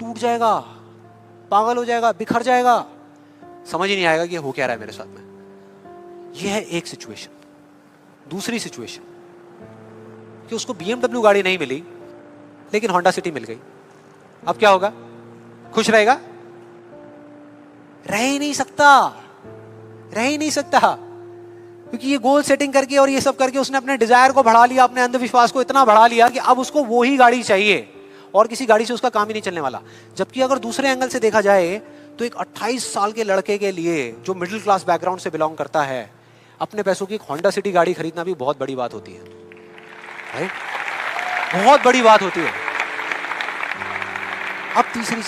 टूट जाएगा, पागल हो जाएगा, बिखर जाएगा, समझ ही नहीं आएगा कि हो क्या रहा है मेरे साथ में। यह है एक सिचुएशन। दूसरी सिचुएशन कि उसको BMW गाड़ी नहीं मिली, लेकिन होंडा सिटी मिल गई। अब क्या होगा? खुश रहेगा? रह ही नहीं सकता, रह ही नहीं सकता, क्योंकि ये गोल सेटिंग करके और ये सब करके उसने अपने डिजायर को बढ़ा लिया, अपने अंधविश्वास को इतना बढ़ा लिया कि अब उसको वो ही गाड़ी चाहिए और किसी गाड़ी से उसका काम ही नहीं चलने वाला। जबकि अगर दूसरे एंगल से देखा जाए तो एक 28 साल के लड़के के लिए जो मिडिल क्लास बैकग्राउंड से बिलोंग करता है, अपने पैसों की होंडा सिटी गाड़ी खरीदना भी बहुत बड़ी बात होती है, राइट? बहुत बड़ी बात होती है। अब तीसरी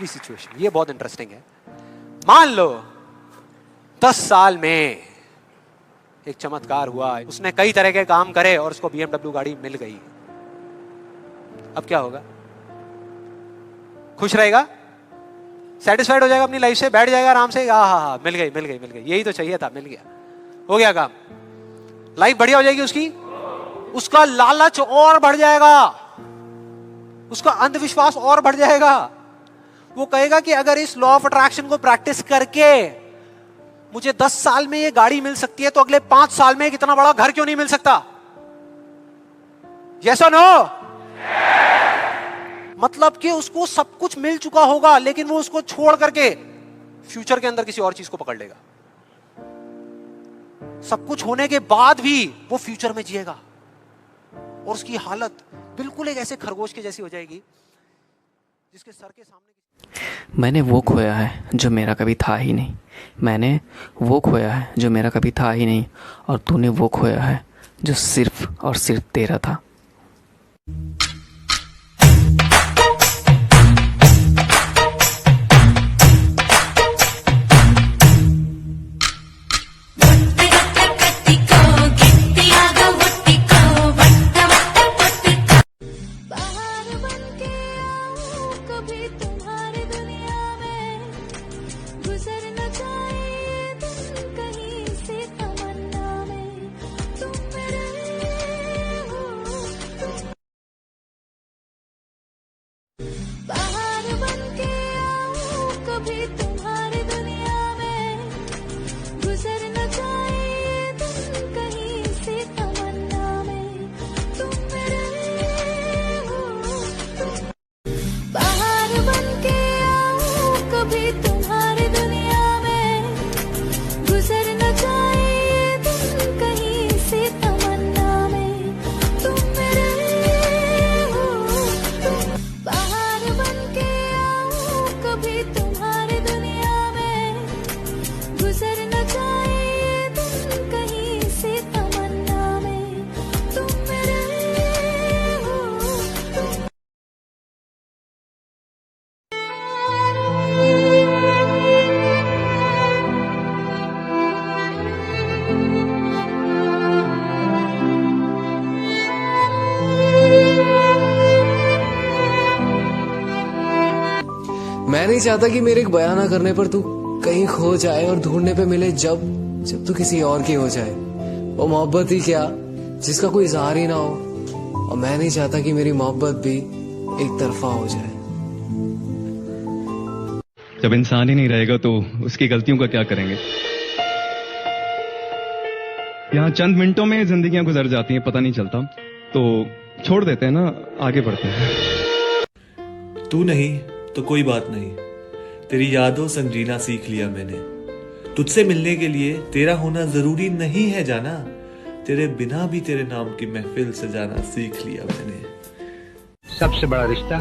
सिचुएशन ये बहुत इंटरेस्टिंग है। मान लो 10 साल में एक चमत्कार हुआ, उसने कई तरह के काम करे और उसको BMW गाड़ी मिल गई। अब क्या होगा? खुश रहेगा? सेटिस्फाइड हो जाएगा अपनी लाइफ से, बैठ जाएगा आराम से, हाँ, मिल गई, यही तो चाहिए था, मिल गया, हो गया काम, लाइफ बढ़िया हो जाएगी उसकी। उसका लालच और बढ़ जाएगा, उसका अंधविश्वास और बढ़ जाएगा। वो कहेगा कि अगर इस लॉ ऑफ अट्रैक्शन को प्रैक्टिस करके मुझे 10 साल में ये गाड़ी मिल सकती है तो अगले 5 साल में एक इतना बड़ा घर क्यों नहीं मिल सकता? यस और नो? मतलब कि उसको सब कुछ मिल चुका होगा लेकिन वो उसको छोड़ करके फ्यूचर के अंदर किसी और चीज को पकड़ लेगा। सब कुछ होने के बाद भी वो फ्यूचर में जिएगा और उसकी हालत बिल्कुल एक ऐसे खरगोश के जैसी हो जाएगी जिसके सर के सामने। मैंने वो खोया है जो मेरा कभी था ही नहीं। मैंने वो खोया है जो मेरा कभी था ही नहीं, और तूने वो खोया है जो सिर्फ और सिर्फ तेरा था। मैं नहीं चाहता कि मेरे एक बयान ना करने पर तू कहीं खो जाए और ढूंढने पे मिले जब तू किसी और की हो जाए। वो मोहब्बत ही क्या जिसका कोई इजहार ही ना हो, और मैं नहीं चाहता कि मेरी मोहब्बत भी एक तरफा हो जाए। जब इंसान ही नहीं रहेगा तो उसकी गलतियों का क्या करेंगे? यहाँ चंद मिनटों में जिंदगियां गुजर जाती हैं, पता नहीं चलता, तो छोड़ देते हैं ना, आगे बढ़ते हैं। तू नहीं तो कोई बात नहीं, तेरी यादों संग जीना सीख लिया मैंने। तुझसे मिलने के लिए तेरा होना जरूरी नहीं है जाना, तेरे बिना भी तेरे नाम की महफिल सजाना सीख लिया मैंने। सबसे बड़ा रिश्ता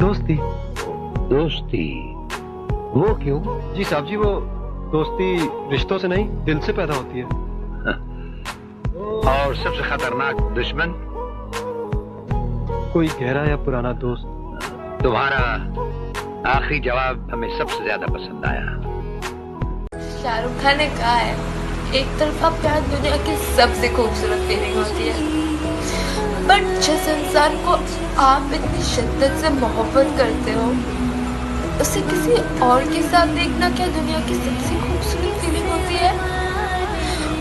दोस्ती। दोस्ती वो क्यों? जी साहब जी, वो दोस्ती रिश्तों से नहीं दिल से पैदा होती है। और सबसे खतरनाक दुश्मन? कोई गहरा या पुराना दोस्त। तुम्हारा आखिरी जवाब हमें सबसे ज्यादा पसंद आया। शाहरुख खान ने कहा है, एक तरफा प्यार दुनिया की सबसे खूबसूरत फीलिंग होती है, बट जिस इंसान को आप इतनी शिद्दत से मोहब्बत करते हो उसे किसी और के साथ देखना क्या दुनिया की सबसे खूबसूरत फीलिंग होती है?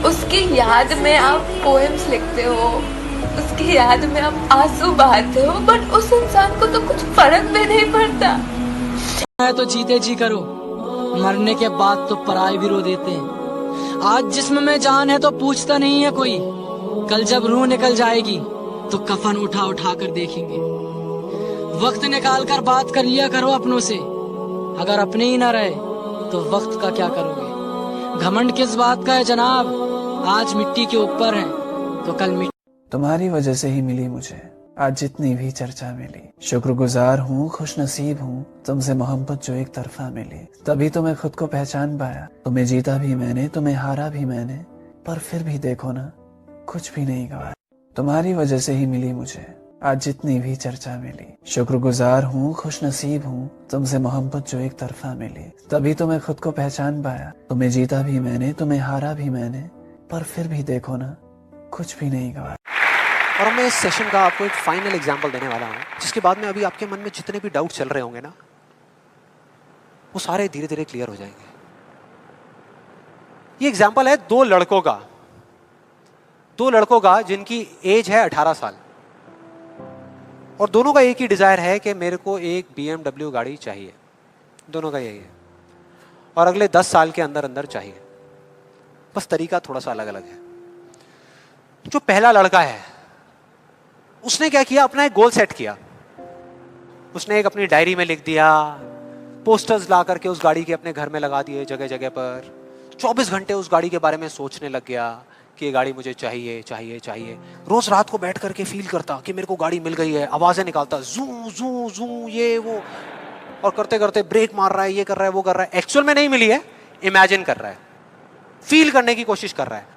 उसकी याद में आप पोएम्स लिखते हो, उसकी याद में आप आंसू बहाते हो, बट उस इंसान को तो कुछ फर्क भी नहीं पड़ता। है तो जीते जी करो, मरने के बाद तो पराए भी रो देते हैं। आज जिस्म में जान है तो पूछता नहीं है कोई, कल जब रूह निकल जाएगी तो कफन उठा उठा कर देखेंगे। वक्त निकाल कर बात कर लिया करो अपनों से, अगर अपने ही ना रहे तो वक्त का क्या करोगे? घमंड किस बात का है जनाब, आज मिट्टी के ऊपर है तो कल मिट्टी। तुम्हारी वजह से ही मिली मुझे आज जितनी भी चर्चा मिली। शुक्रगुजार हूँ, खुश नसीब हूँ, तुमसे मोहब्बत जो एक तरफा मिली। तभी तो मैं खुद को पहचान पाया, तुम्हें जीता भी मैंने, तुम्हें हारा भी मैंने, पर फिर भी देखो ना, कुछ भी नहीं गवाया। तुम्हारी वजह से ही मिली मुझे आज जितनी भी चर्चा मिली। शुक्रगुजार हूँ, खुश नसीब हूँ, तुमसे मोहब्बत जो एक तरफा मिली। तभी तो मैं खुद को पहचान पाया, तुम्हें जीता भी मैंने, तुम्हें हारा भी मैंने, पर फिर भी देखो ना, कुछ भी नहीं गवाया। और मैं इस सेशन का आपको एक फाइनल एग्जांपल देने वाला हूं, जिसके बाद में अभी आपके मन में जितने भी डाउट चल रहे होंगे ना, वो सारे धीरे धीरे क्लियर हो जाएंगे। ये एग्जांपल है दो लड़कों का जिनकी एज है 18 साल, और दोनों का एक ही डिजायर है कि मेरे को एक BMW गाड़ी चाहिए। दोनों का यही है। और अगले 10 साल के अंदर अंदर चाहिए। बस तरीका थोड़ा सा अलग अलग है। जो पहला लड़का है उसने क्या किया, अपना एक गोल सेट किया। उसने एक अपनी डायरी में लिख दिया, पोस्टर्स ला करके उस गाड़ी के अपने घर में लगा दिए जगह जगह पर। 24 घंटे उस गाड़ी के बारे में सोचने लग गया कि ये गाड़ी मुझे चाहिए चाहिए चाहिए। रोज रात को बैठ करके फील करता कि मेरे को गाड़ी मिल गई है, आवाजें निकालता, जू जू जू ये वो, और करते करते ब्रेक मार रहा है, ये कर रहा है, वो कर रहा है। एक्चुअल में नहीं मिली है, इमेजिन कर रहा है, फील करने की कोशिश कर रहा है,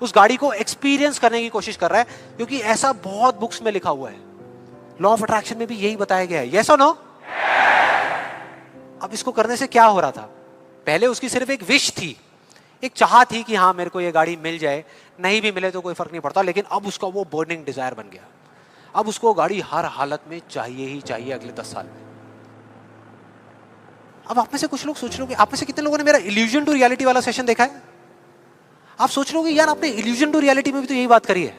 उस गाड़ी को एक्सपीरियंस करने की कोशिश कर रहा है, क्योंकि ऐसा बहुत बुक्स में लिखा हुआ है। लॉ ऑफ अट्रैक्शन में भी यही बताया गया है। यस और नो? अब इसको करने से क्या हो रहा था? पहले उसकी सिर्फ एक विश थी, एक चाह थी कि हाँ मेरे को ये गाड़ी मिल जाए, नहीं भी मिले तो कोई फर्क नहीं पड़ता। लेकिन अब उसका वो बर्निंग डिजायर बन गया। अब उसको गाड़ी हर हालत में चाहिए ही चाहिए अगले 10 साल में। अब आप में से कुछ लोग सोच रहे हो कि आप में से कितने लोगों ने मेरा इल्यूजन टू रियलिटी वाला सेशन देखा है? आप सोच रहे हो कि यार आपने इल्यूजन टू रियलिटी में भी तो यही बात करी है,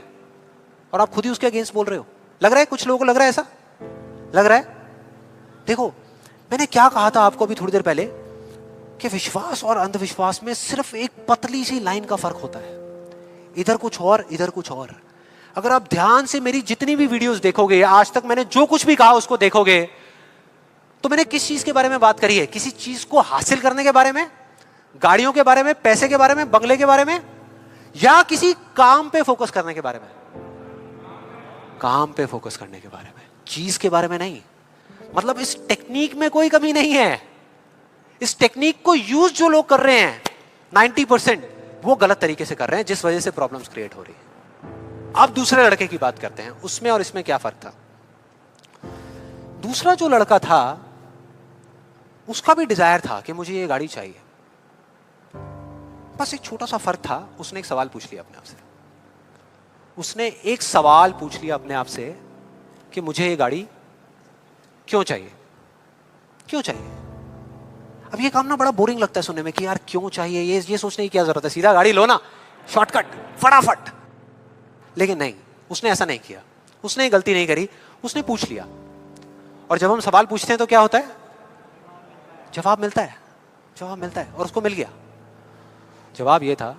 और आप खुद ही उसके अगेंस्ट बोल रहे हो। लग रहा है कुछ लोगों को, लग रहा है ऐसा लग रहा है। देखो मैंने क्या कहा था आपको अभी थोड़ी देर पहले कि विश्वास और अंधविश्वास में सिर्फ एक पतली सी लाइन का फर्क होता है, इधर कुछ और इधर कुछ और। अगर आप ध्यान से मेरी जितनी भी वीडियोस देखोगे, आज तक मैंने जो कुछ भी कहा उसको देखोगे, तो मैंने किस चीज के बारे में बात करी है? किसी चीज को हासिल करने के बारे में, गाड़ियों के बारे में, पैसे के बारे में, बंगले के बारे में, या किसी काम पे फोकस करने के बारे में? काम पे फोकस करने के बारे में, चीज के बारे में नहीं। मतलब इस टेक्निक में कोई कमी नहीं है। इस टेक्निक को यूज जो लोग कर रहे हैं 90% वो गलत तरीके से कर रहे हैं, जिस वजह से प्रॉब्लम्स क्रिएट हो रही है। अब दूसरे लड़के की बात करते हैं, उसमें और इसमें क्या फर्क था। दूसरा जो लड़का था उसका भी डिजायर था कि मुझे ये गाड़ी चाहिए। बस एक छोटा सा फर्क था, उसने एक सवाल पूछ लिया अपने आप से। उसने एक सवाल पूछ लिया अपने आप से कि मुझे ये गाड़ी क्यों चाहिए, क्यों चाहिए। अब ये काम ना बड़ा बोरिंग लगता है सुनने में कि यार क्यों चाहिए, ये सोचने की क्या जरूरत है, सीधा गाड़ी लो ना, शॉर्टकट फटाफट। लेकिन नहीं, उसने ऐसा नहीं किया, उसने गलती नहीं करी, उसने पूछ लिया। और जब हम सवाल पूछते हैं तो क्या होता है? जवाब मिलता है, जवाब मिलता है। और उसको मिल गया। जवाब ये था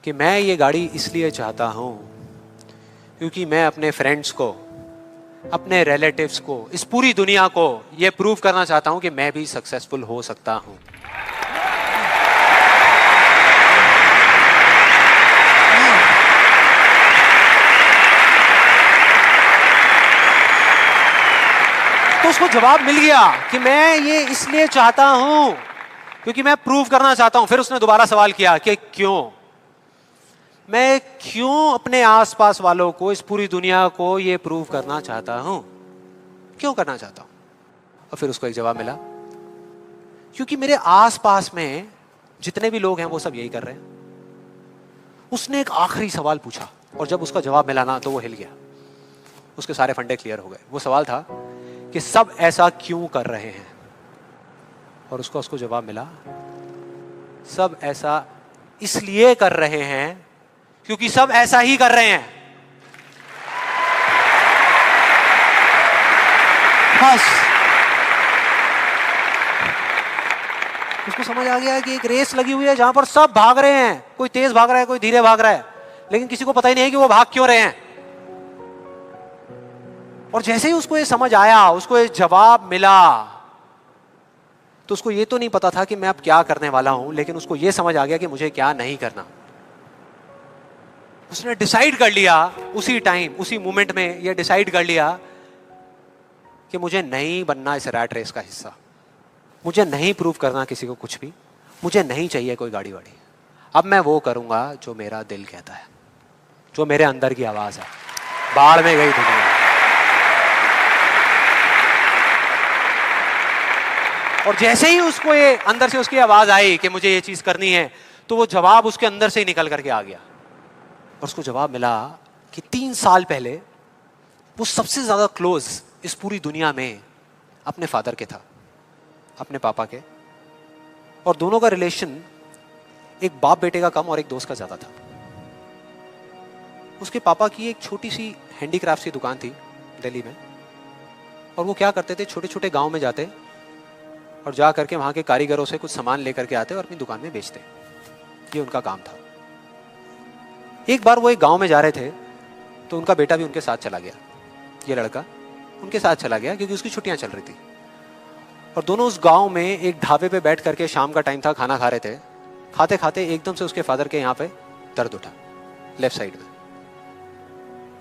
कि मैं ये गाड़ी इसलिए चाहता हूं क्योंकि मैं अपने फ्रेंड्स को, अपने रिलेटिव्स को, इस पूरी दुनिया को ये प्रूव करना चाहता हूं कि मैं भी सक्सेसफुल हो सकता हूं। तो उसको जवाब मिल गया कि मैं ये इसलिए चाहता हूं क्योंकि मैं प्रूव करना चाहता हूं। फिर उसने दोबारा सवाल किया कि क्यों, मैं क्यों अपने आसपास वालों को, इस पूरी दुनिया को ये प्रूव करना चाहता हूं, क्यों करना चाहता हूं। और फिर उसको एक जवाब मिला, क्योंकि मेरे आसपास में जितने भी लोग हैं वो सब यही कर रहे हैं। उसने एक आखिरी सवाल पूछा और जब उसका जवाब मिला ना तो वो हिल गया, उसके सारे फंडे क्लियर हो गए। वो सवाल था कि सब ऐसा क्यों कर रहे हैं, और उसको जवाब मिला, सब ऐसा इसलिए कर रहे हैं क्योंकि सब ऐसा ही कर रहे हैं। बस उसको समझ आ गया कि एक रेस लगी हुई है जहां पर सब भाग रहे हैं, कोई तेज भाग रहा है, कोई धीरे भाग रहा है, लेकिन किसी को पता ही नहीं है कि वो भाग क्यों रहे हैं। और जैसे ही उसको ये समझ आया, उसको ये जवाब मिला, तो उसको ये तो नहीं पता था कि मैं अब क्या करने वाला हूं, लेकिन उसको ये समझ आ गया कि मुझे क्या नहीं करना। उसने डिसाइड कर लिया उसी टाइम, उसी मोमेंट में ये डिसाइड कर लिया कि मुझे नहीं बनना इस रैट रेस का हिस्सा, मुझे नहीं प्रूव करना किसी को कुछ भी, मुझे नहीं चाहिए कोई गाड़ी वाड़ी। अब मैं वो करूंगा जो मेरा दिल कहता है, जो मेरे अंदर की आवाज है। बाढ़ में गई दुनिया। और जैसे ही उसको ये अंदर से उसकी आवाज आई कि मुझे ये चीज करनी है, तो वो जवाब उसके अंदर से ही निकल करके आ गया। और उसको जवाब मिला कि 3 साल पहले वो सबसे ज्यादा क्लोज इस पूरी दुनिया में अपने फादर के था, अपने पापा के। और दोनों का रिलेशन एक बाप बेटे का कम और एक दोस्त का ज्यादा था। उसके पापा की एक छोटी सी हैंडीक्राफ्ट की दुकान थी दिल्ली में, और वो क्या करते थे, छोटे छोटे गांव में जाते और जा करके वहाँ के कारीगरों से कुछ सामान लेकर के आते और अपनी दुकान में बेचते। ये उनका काम था। एक बार वो एक गांव में जा रहे थे तो उनका बेटा भी उनके साथ चला गया। ये लड़का उनके साथ चला गया क्योंकि उसकी छुट्टियां चल रही थी। और दोनों उस गांव में एक ढाबे पे बैठ करके, शाम का टाइम था, खाना खा रहे थे। खाते खाते एकदम से उसके फादर के यहाँ पे दर्द उठा, लेफ्ट साइड में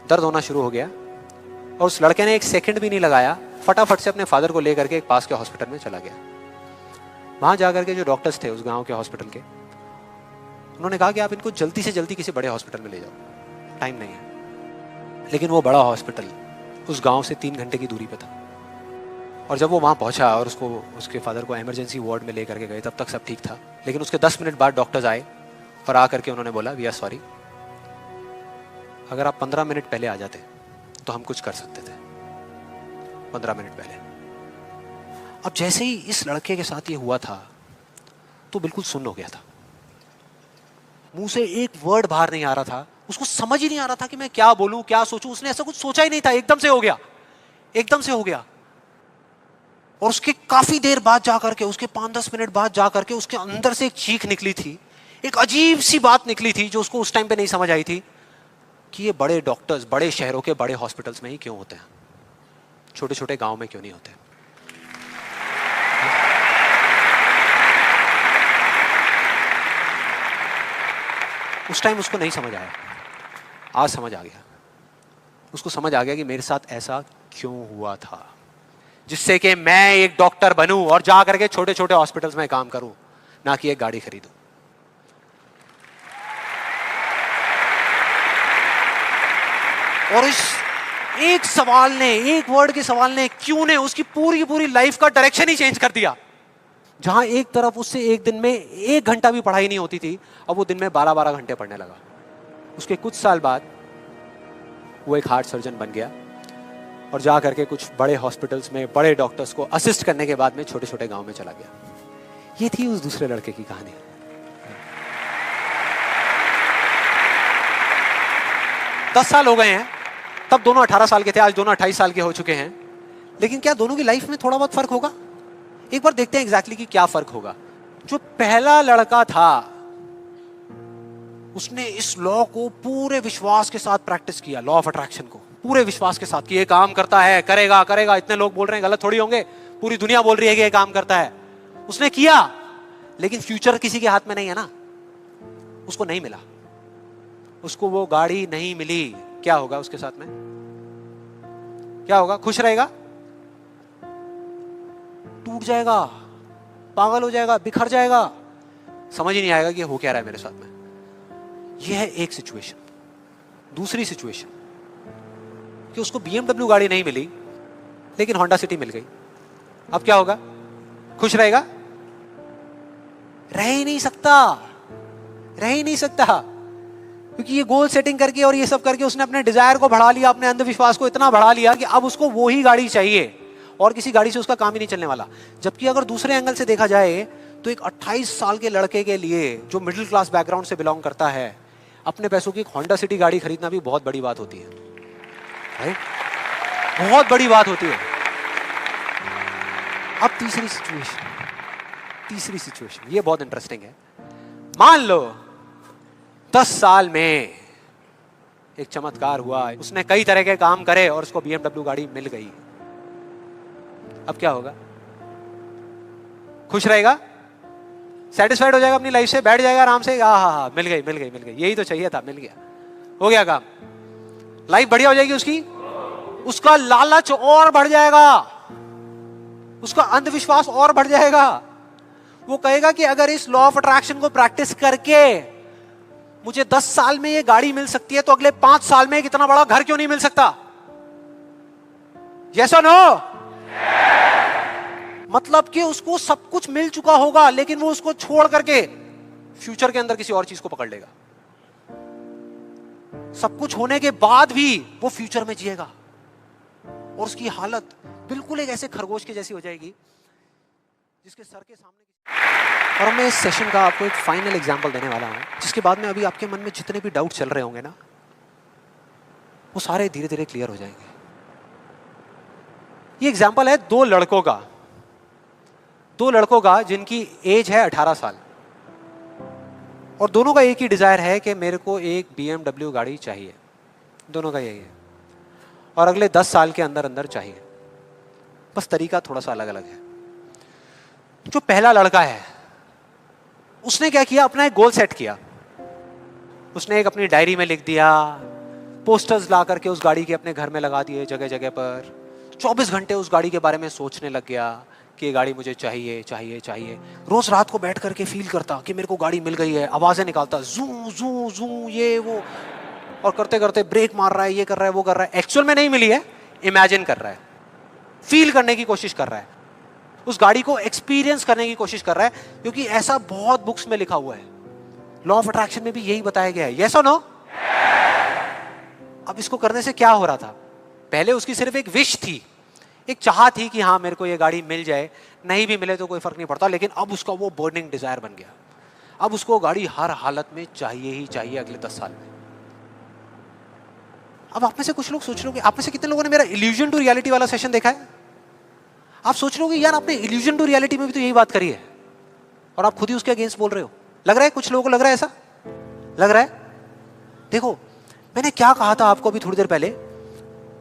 दर्द होना शुरू हो गया। और उस लड़के ने एक सेकंड भी नहीं लगाया, फटाफट से अपने फादर को लेकर के एक पास के हॉस्पिटल में चला गया। वहां जाकर के जो डॉक्टर्स थे उस गांव के हॉस्पिटल के, उन्होंने कहा कि आप इनको जल्दी से जल्दी किसी बड़े हॉस्पिटल में ले जाओ, टाइम नहीं है। लेकिन वो बड़ा हॉस्पिटल उस गांव से 3 घंटे की दूरी पे था। और जब वो वहां पहुंचा और उसको, उसके फादर को इमरजेंसी वार्ड में लेकर के गए, तब तक सब ठीक था। लेकिन उसके 10 मिनट बाद डॉक्टर्स आए और आकर के उन्होंने बोला, वी आर सॉरी, अगर आप 15 मिनट पहले आ जाते तो हम कुछ कर सकते थे। 15 मिनट पहले। अब जैसे ही इस लड़के के साथ ये हुआ था तो बिल्कुल सुन्न हो गया था, मुंह से एक वर्ड बाहर नहीं आ रहा था। उसको समझ ही नहीं आ रहा था कि मैं क्या बोलूं, क्या सोचूं। उसने ऐसा कुछ सोचा ही नहीं था, एकदम से हो गया, एकदम से हो गया। और उसके काफी देर बाद जाकर के, उसके 5-10 मिनट बाद जाकर के उसके अंदर से एक चीख निकली थी, एक अजीब सी बात निकली थी जो उसको उस टाइम पे नहीं समझ आई थी कि ये बड़े डॉक्टर्स बड़े शहरों के बड़े हॉस्पिटल्स में ही क्यों होते हैं, छोटे छोटे गांव में क्यों नहीं होते। उस टाइम उसको नहीं समझ आया, आज समझ आ गया। उसको समझ आ गया कि मेरे साथ ऐसा क्यों हुआ था, जिससे कि मैं एक डॉक्टर बनूं और जा करके छोटे छोटे हॉस्पिटल्स में काम करूं, ना कि एक गाड़ी खरीदूं। और इस एक सवाल ने, एक वर्ड के सवाल ने, क्यों ने, उसकी पूरी पूरी लाइफ का डायरेक्शन ही चेंज कर दिया। जहां एक तरफ उससे एक दिन में 1 घंटा भी पढ़ाई नहीं होती थी, अब वो दिन में 12-12 घंटे पढ़ने लगा। उसके कुछ साल बाद वो एक हार्ट सर्जन बन गया और जा करके कुछ बड़े हॉस्पिटल्स में बड़े डॉक्टर्स को असिस्ट करने के बाद में छोटे छोटे गांव में चला गया। ये थी उस दूसरे लड़के की कहानी। 10 साल हो गए हैं, तब दोनों 18 साल के थे, आज दोनों 28 साल के हो चुके हैं। लेकिन क्या दोनों की लाइफ में थोड़ा बहुत फर्क होगा? एक बार देखते हैं एग्जैक्टली कि क्या फर्क होगा। जो पहला लड़का था उसने इस लॉ को पूरे विश्वास के साथ प्रैक्टिस किया, लॉ ऑफ अट्रैक्शन को पूरे विश्वास के साथ कि ये काम करता है, करेगा करेगा, इतने लोग बोल रहे हैं, गलत थोड़ी होंगे, पूरी दुनिया बोल रही है कि ये काम करता है। उसने किया, लेकिन फ्यूचर किसी के हाथ में नहीं है ना, उसको नहीं मिला, उसको वो गाड़ी नहीं मिली। क्या होगा उसके साथ में? क्या होगा? खुश रहेगा? टूट जाएगा, पागल हो जाएगा, बिखर जाएगा, समझ ही नहीं आएगा कि हो क्या रहा है मेरे साथ में। यह है एक सिचुएशन। दूसरी सिचुएशन कि उसको BMW गाड़ी नहीं मिली लेकिन होंडा सिटी मिल गई। अब क्या होगा? खुश रहेगा? रह ही नहीं सकता, रह ही नहीं सकता, क्योंकि ये गोल सेटिंग करके और ये सब करके उसने अपने डिजायर को बढ़ा लिया, अपने अंधविश्वास को इतना बढ़ा लिया कि अब उसको वो ही गाड़ी चाहिए और किसी गाड़ी से उसका काम ही नहीं चलने वाला। जबकि अगर दूसरे एंगल से देखा जाए तो एक 28 साल के लड़के के लिए जो मिडिल क्लास बैकग्राउंड से बिलोंग करता है, अपने पैसों की एक होंडा सिटी गाड़ी खरीदना भी बहुत बड़ी बात होती है, राइट? बहुत बड़ी बात होती है। अब तीसरी सिचुएशन, ये बहुत इंटरेस्टिंग है। मान लो 10 साल में एक चमत्कार हुआ, उसने कई तरह के काम करे और उसको BMW गाड़ी मिल गई। अब क्या होगा? खुश रहेगा? सेटिस्फाइड हो जाएगा अपनी लाइफ से, बैठ जाएगा आराम से, हाँ, मिल गई, यही तो चाहिए था, मिल गया, हो गया काम, लाइफ बढ़िया हो जाएगी उसकी। उसका लालच और बढ़ जाएगा, उसका अंधविश्वास और बढ़ जाएगा। वो कहेगा कि अगर इस लॉ ऑफ अट्रैक्शन को प्रैक्टिस करके मुझे 10 साल में ये गाड़ी मिल सकती है तो अगले 5 साल में कितना बड़ा घर क्यों नहीं मिल सकता? यस और नो? मतलब कि उसको सब कुछ मिल चुका होगा लेकिन वो उसको छोड़ करके फ्यूचर के अंदर किसी और चीज को पकड़ लेगा। सब कुछ होने के बाद भी वो फ्यूचर में जिएगा और उसकी हालत बिल्कुल एक ऐसे खरगोश के जैसी हो जाएगी जिसके सर के सामने। और मैं इस सेशन का आपको एक फाइनल एग्जांपल देने वाला हूं, जिसके बाद में अभी आपके मन में जितने भी डाउट चल रहे होंगे ना, वो सारे धीरे धीरे क्लियर हो जाएंगे। ये एग्जांपल है 2 लड़कों का। दो लड़कों का जिनकी एज है 18 साल, और दोनों का एक ही डिजायर है कि मेरे को एक BMW गाड़ी चाहिए। दोनों का यही है, और अगले 10 साल के अंदर अंदर चाहिए। बस तरीका थोड़ा सा अलग अलग है। जो पहला लड़का है उसने क्या किया, अपना एक गोल सेट किया। उसने एक अपनी डायरी में लिख दिया, पोस्टर्स ला करके उस गाड़ी के अपने घर में लगा दिए जगह जगह पर। 24 घंटे उस गाड़ी के बारे में सोचने लग गया कि ये गाड़ी मुझे चाहिए चाहिए चाहिए। रोज रात को बैठ करके फील करता कि मेरे को गाड़ी मिल गई है, आवाजें निकालता, जू जू जू ये वो, और करते करते ब्रेक मार रहा है, ये कर रहा है, वो कर रहा है। एक्चुअल में नहीं मिली है, इमेजिन कर रहा है, फील करने की कोशिश कर रहा है, उस गाड़ी को एक्सपीरियंस करने की कोशिश कर रहा है, क्योंकि ऐसा बहुत बुक्स में लिखा हुआ है। लॉ ऑफ अट्रैक्शन में भी यही बताया गया है। यस और नो? अब इसको करने से क्या हो रहा था? पहले उसकी सिर्फ एक विश थी, एक चाह थी कि हाँ मेरे को ये गाड़ी मिल जाए, नहीं भी मिले तो कोई फर्क नहीं पड़ता। लेकिन अब उसका वो बर्निंग डिजायर बन गया। अब उसको गाड़ी हर हालत में चाहिए ही चाहिए अगले 10 साल में। अब आप में से कुछ लोग सोच रहे हो कि आप में से कितने लोगों ने मेरा इल्यूजन टू रियलिटी वाला सेशन देखा है? आप सोच रहे हो कि यार आपने इल्यूजन टू रियलिटी में भी तो यही बात करी है, और आप खुद ही उसके अगेंस्ट बोल रहे हो। लग रहा है कुछ लोगों को, लग रहा है ऐसा लग रहा है। देखो मैंने क्या कहा था आपको अभी थोड़ी देर पहले,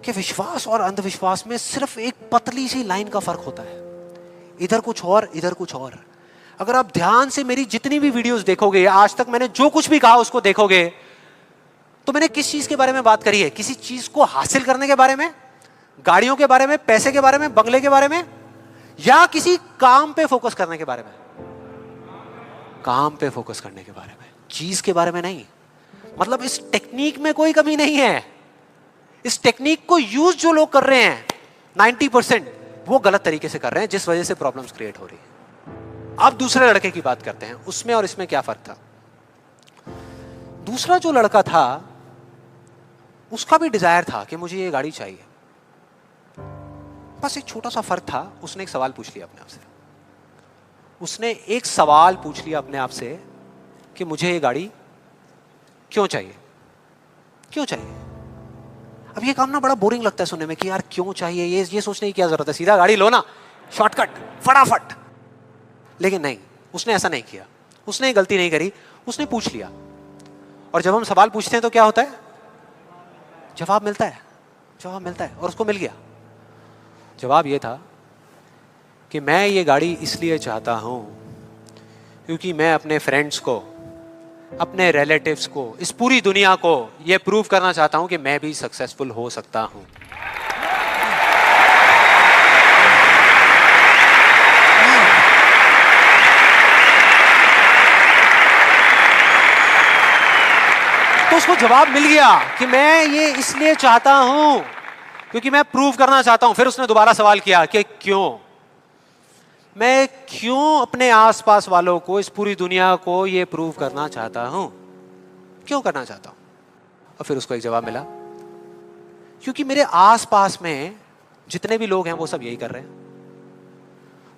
कि विश्वास और अंधविश्वास में सिर्फ एक पतली सी लाइन का फर्क होता है, इधर कुछ और इधर कुछ और। अगर आप ध्यान से मेरी जितनी भी वीडियोस देखोगे, आज तक मैंने जो कुछ भी कहा उसको देखोगे, तो मैंने किस चीज के बारे में बात करी है? किसी चीज को हासिल करने के बारे में, गाड़ियों के बारे में, पैसे के बारे में, बंगले के बारे में, या किसी काम पे फोकस करने के बारे में? काम पे फोकस करने के बारे में, चीज के बारे में नहीं। मतलब इस टेक्निक में कोई कमी नहीं है। इस टेक्निक को यूज जो लोग कर रहे हैं 90% वो गलत तरीके से कर रहे हैं, जिस वजह से प्रॉब्लम्स क्रिएट हो रही है। अब दूसरे लड़के की बात करते हैं, उसमें और इसमें क्या फर्क था। दूसरा जो लड़का था उसका भी डिजायर था कि मुझे ये गाड़ी चाहिए। बस एक छोटा सा फर्क था, उसने एक सवाल पूछ लिया अपने आप से। उसने एक सवाल पूछ लिया अपने आप से कि मुझे ये गाड़ी क्यों चाहिए, क्यों चाहिए। अब ये काम ना बड़ा बोरिंग लगता है सुनने में कि यार क्यों चाहिए, ये सोचने की क्या जरूरत है, सीधा गाड़ी लो ना, शॉर्टकट फटाफट। लेकिन नहीं, उसने ऐसा नहीं किया, उसने गलती नहीं करी, उसने पूछ लिया। और जब हम सवाल पूछते हैं तो क्या होता है? जवाब मिलता है, जवाब मिलता है। और उसको मिल गया। जवाब ये था कि मैं ये गाड़ी इसलिए चाहता हूं क्योंकि मैं अपने फ्रेंड्स को, अपने रिलेटिव्स को, इस पूरी दुनिया को ये प्रूव करना चाहता हूं कि मैं भी सक्सेसफुल हो सकता हूं। तो उसको जवाब मिल गया कि मैं ये इसलिए चाहता हूं क्योंकि मैं प्रूव करना चाहता हूं। फिर उसने दोबारा सवाल किया कि क्यों, मैं क्यों अपने आसपास वालों को, इस पूरी दुनिया को ये प्रूव करना चाहता हूं, क्यों करना चाहता हूं। और फिर उसको एक जवाब मिला, क्योंकि मेरे आसपास में जितने भी लोग हैं वो सब यही कर रहे हैं।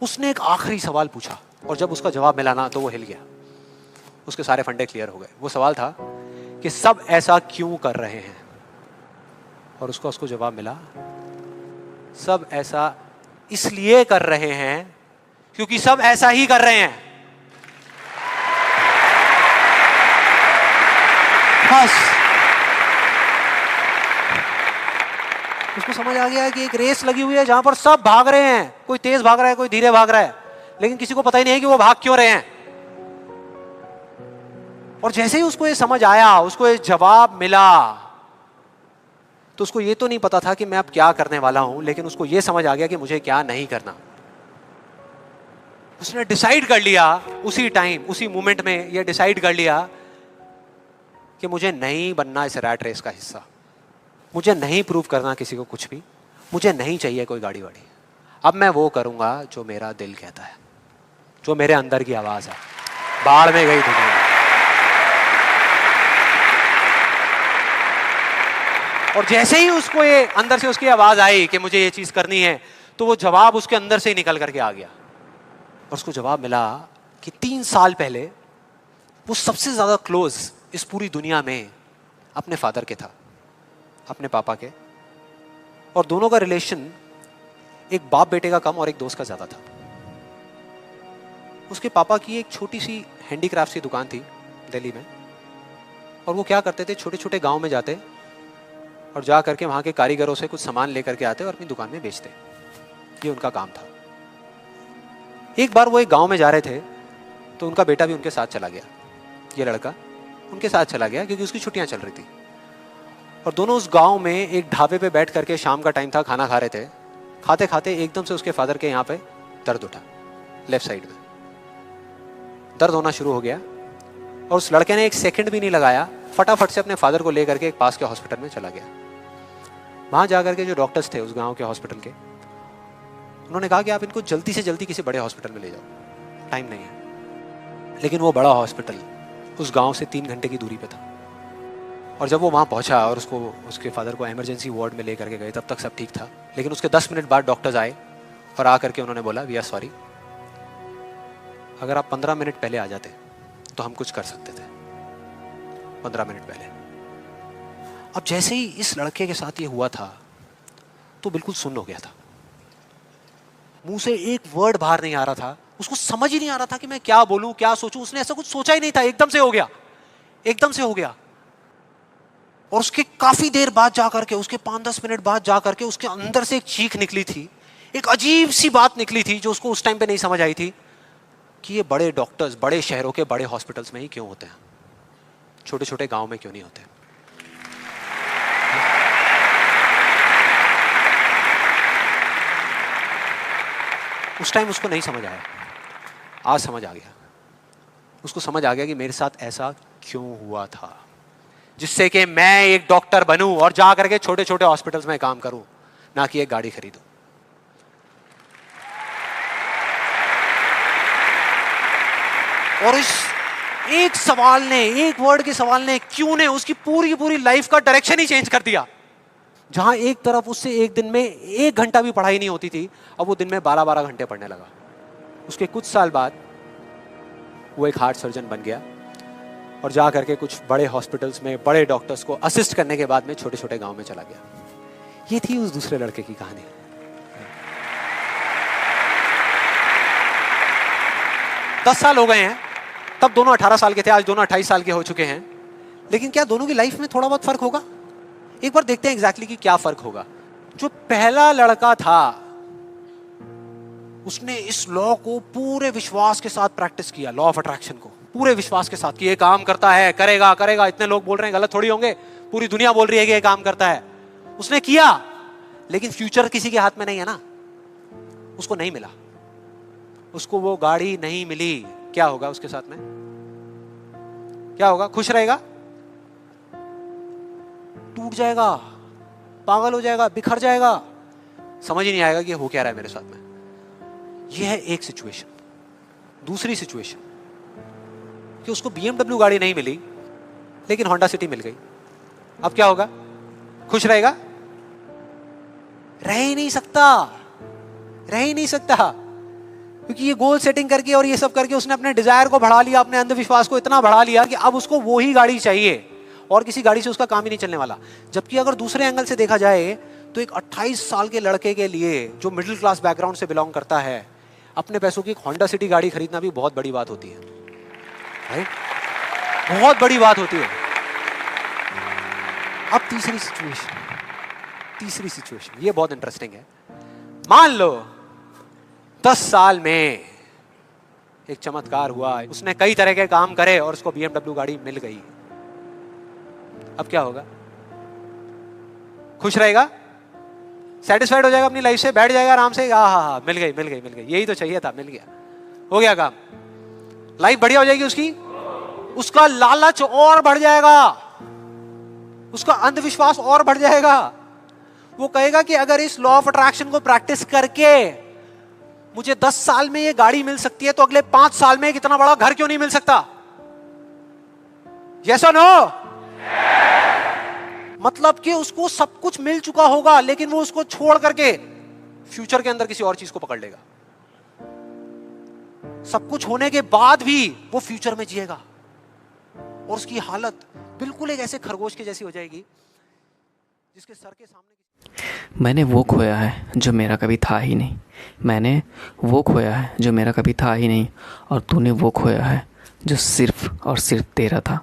उसने एक आखिरी सवाल पूछा, और जब उसका जवाब मिला ना तो वो हिल गया, उसके सारे फंडे क्लियर हो गए। वो सवाल था कि सब ऐसा क्यों कर रहे हैं, और उसको जवाब मिला, सब ऐसा इसलिए कर रहे हैं क्योंकि सब ऐसा ही कर रहे हैं। बस उसको समझ आ गया कि एक रेस लगी हुई है जहां पर सब भाग रहे हैं, कोई तेज भाग रहा है, कोई धीरे भाग रहा है, लेकिन किसी को पता ही नहीं है कि वो भाग क्यों रहे हैं। और जैसे ही उसको ये समझ आया, उसको ये जवाब मिला, तो उसको ये तो नहीं पता था कि मैं अब क्या करने वाला हूं, लेकिन उसको ये समझ आ गया कि मुझे क्या नहीं करना। उसने डिसाइड कर लिया उसी टाइम, उसी मोमेंट में ये डिसाइड कर लिया कि मुझे नहीं बनना इस रैट रेस का हिस्सा, मुझे नहीं प्रूव करना किसी को कुछ भी, मुझे नहीं चाहिए कोई गाड़ी वाड़ी। अब मैं वो करूंगा जो मेरा दिल कहता है, जो मेरे अंदर की आवाज है। बाढ़ में गई दुनिया। और जैसे ही उसको ये अंदर से उसकी आवाज आई कि मुझे ये चीज करनी है, तो वो जवाब उसके अंदर से ही निकल करके आ गया। और उसको जवाब मिला कि 3 साल पहले वो सबसे ज्यादा क्लोज इस पूरी दुनिया में अपने फादर के था, अपने पापा के। और दोनों का रिलेशन एक बाप बेटे का कम और एक दोस्त का ज्यादा था। उसके पापा की एक छोटी सी हैंडीक्राफ्ट की दुकान थी दिल्ली में, और वो क्या करते थे, छोटे छोटे गांव में जाते और जा करके वहाँ के कारीगरों से कुछ सामान लेकर के आते और अपनी दुकान में बेचते। ये उनका काम था। एक बार वो एक गांव में जा रहे थे तो उनका बेटा भी उनके साथ चला गया। ये लड़का उनके साथ चला गया क्योंकि उसकी छुट्टियां चल रही थी, और दोनों उस गांव में एक ढाबे पे बैठ करके, शाम का टाइम था, खाना खा रहे थे। खाते खाते एकदम से उसके फादर के यहाँ पे दर्द उठा, लेफ्ट साइड में दर्द होना शुरू हो गया, और उस लड़के ने एक सेकंड भी नहीं लगाया, फटाफट से अपने फादर को लेकर के एक पास के हॉस्पिटल में चला गया। वहां जाकर के जो डॉक्टर्स थे उस गांव के हॉस्पिटल के, उन्होंने कहा कि आप इनको जल्दी से जल्दी किसी बड़े हॉस्पिटल में ले जाओ, टाइम नहीं है। लेकिन वो बड़ा हॉस्पिटल उस गांव से 3 घंटे की दूरी पे था, और जब वो वहां पहुंचा और उसको, उसके फादर को इमरजेंसी वार्ड में लेकर के गए, तब तक सब ठीक था। लेकिन उसके 10 मिनट बाद डॉक्टर्स आए और आकर के उन्होंने बोला, वी आर सॉरी, अगर आप 15 मिनट पहले आ जाते तो हम कुछ कर सकते थे। 15 मिनट पहले। अब जैसे ही इस लड़के के साथ ये हुआ था तो बिल्कुल सुन्न हो गया था, मुंह से एक वर्ड बाहर नहीं आ रहा था, उसको समझ ही नहीं आ रहा था कि मैं क्या बोलूं, क्या सोचूं। उसने ऐसा कुछ सोचा ही नहीं था, एकदम से हो गया, एकदम से हो गया। और उसके काफी देर बाद जाकर के, उसके 5-10 मिनट बाद जाकर के उसके अंदर से एक चीख निकली थी, एक अजीब सी बात निकली थी जो उसको उस टाइम पे नहीं समझ आई थी कि ये बड़े डॉक्टर्स बड़े शहरों के बड़े हॉस्पिटल्स में ही क्यों होते हैं, छोटे छोटे गांव में क्यों नहीं होते। उस टाइम उसको नहीं समझ आया, आज समझ आ गया। उसको समझ आ गया कि मेरे साथ ऐसा क्यों हुआ था, जिससे कि मैं एक डॉक्टर बनूं और जा करके छोटे छोटे हॉस्पिटल्स में काम करूं, ना कि एक गाड़ी खरीदूं। और इस एक सवाल ने, एक वर्ड के सवाल ने, क्यों ने, उसकी पूरी पूरी लाइफ का डायरेक्शन ही चेंज कर दिया। जहां एक तरफ उससे एक दिन में 1 घंटा भी पढ़ाई नहीं होती थी, अब वो दिन में 12-12 घंटे पढ़ने लगा। उसके कुछ साल बाद वो एक हार्ट सर्जन बन गया और जा करके कुछ बड़े हॉस्पिटल्स में बड़े डॉक्टर्स को असिस्ट करने के बाद में छोटे छोटे गांव में चला गया। ये थी उस दूसरे लड़के की कहानी। 10 साल हो गए हैं, तब दोनों 18 साल के थे, आज दोनों 28 साल के हो चुके हैं। लेकिन क्या दोनों की लाइफ में थोड़ा बहुत फर्क होगा? एक बार देखते हैं एग्जैक्टली कि क्या फर्क होगा। जो पहला लड़का था उसने इस लॉ को पूरे विश्वास के साथ प्रैक्टिस किया, लॉ ऑफ अट्रैक्शन को पूरे विश्वास के साथ कि ये काम करता है, करेगा करेगा, इतने लोग बोल रहे हैं, गलत थोड़ी होंगे, पूरी दुनिया बोल रही है कि ये काम करता है। उसने किया, लेकिन फ्यूचर किसी के हाथ में नहीं है ना, उसको नहीं मिला, उसको वो गाड़ी नहीं मिली। क्या होगा उसके साथ में? क्या होगा? खुश रहेगा? टूट जाएगा, पागल हो जाएगा, बिखर जाएगा, समझ ही नहीं आएगा कि हो क्या रहा है मेरे साथ में। यह है एक सिचुएशन। दूसरी सिचुएशन कि उसको BMW गाड़ी नहीं मिली लेकिन होंडा सिटी मिल गई। अब क्या होगा? खुश रहेगा? रह ही नहीं सकता, रह ही नहीं सकता, क्योंकि ये गोल सेटिंग करके और ये सब करके उसने अपने डिजायर को बढ़ा लिया, अपने अंधविश्वास को इतना बढ़ा लिया कि अब उसको वो ही गाड़ी चाहिए और किसी गाड़ी से उसका काम ही नहीं चलने वाला। जबकि अगर दूसरे एंगल से देखा जाए तो एक 28 साल के लड़के के लिए जो मिडिल क्लास बैकग्राउंड से बिलोंग करता है, अपने पैसों की एक होंडा सिटी गाड़ी खरीदना भी बहुत बड़ी बात होती है, राइट? बहुत बड़ी बात होती है। अब तीसरी सिचुएशन, ये बहुत इंटरेस्टिंग है। मान लो 10 साल में एक चमत्कार हुआ, उसने कई तरह के काम करे और उसको BMW गाड़ी मिल गई। अब क्या होगा? खुश रहेगा? सेटिस्फाइड हो जाएगा अपनी लाइफ से, बैठ जाएगा आराम से, हाँ, मिल गई, यही तो चाहिए था, मिल गया, हो गया काम, लाइफ बढ़िया हो जाएगी उसकी। उसका लालच और बढ़ जाएगा, उसका अंधविश्वास और बढ़ जाएगा। वो कहेगा कि अगर इस लॉ ऑफ अट्रैक्शन को प्रैक्टिस करके मुझे 10 साल में ये गाड़ी मिल सकती है तो अगले 5 साल में कितना बड़ा घर क्यों नहीं मिल सकता? यस और नो? मतलब कि उसको सब कुछ मिल चुका होगा लेकिन वो उसको छोड़ करके फ्यूचर के अंदर किसी और चीज को पकड़ लेगा। सब कुछ होने के बाद भी वो फ्यूचर में जिएगा और उसकी हालत बिल्कुल एक ऐसे खरगोश के जैसी हो जाएगी जिसके सर के सामने मैंने वो खोया है जो मेरा कभी था ही नहीं। मैंने वो खोया है जो मेरा कभी था ही नहीं, और तूने वो खोया है जो सिर्फ और सिर्फ तेरा था।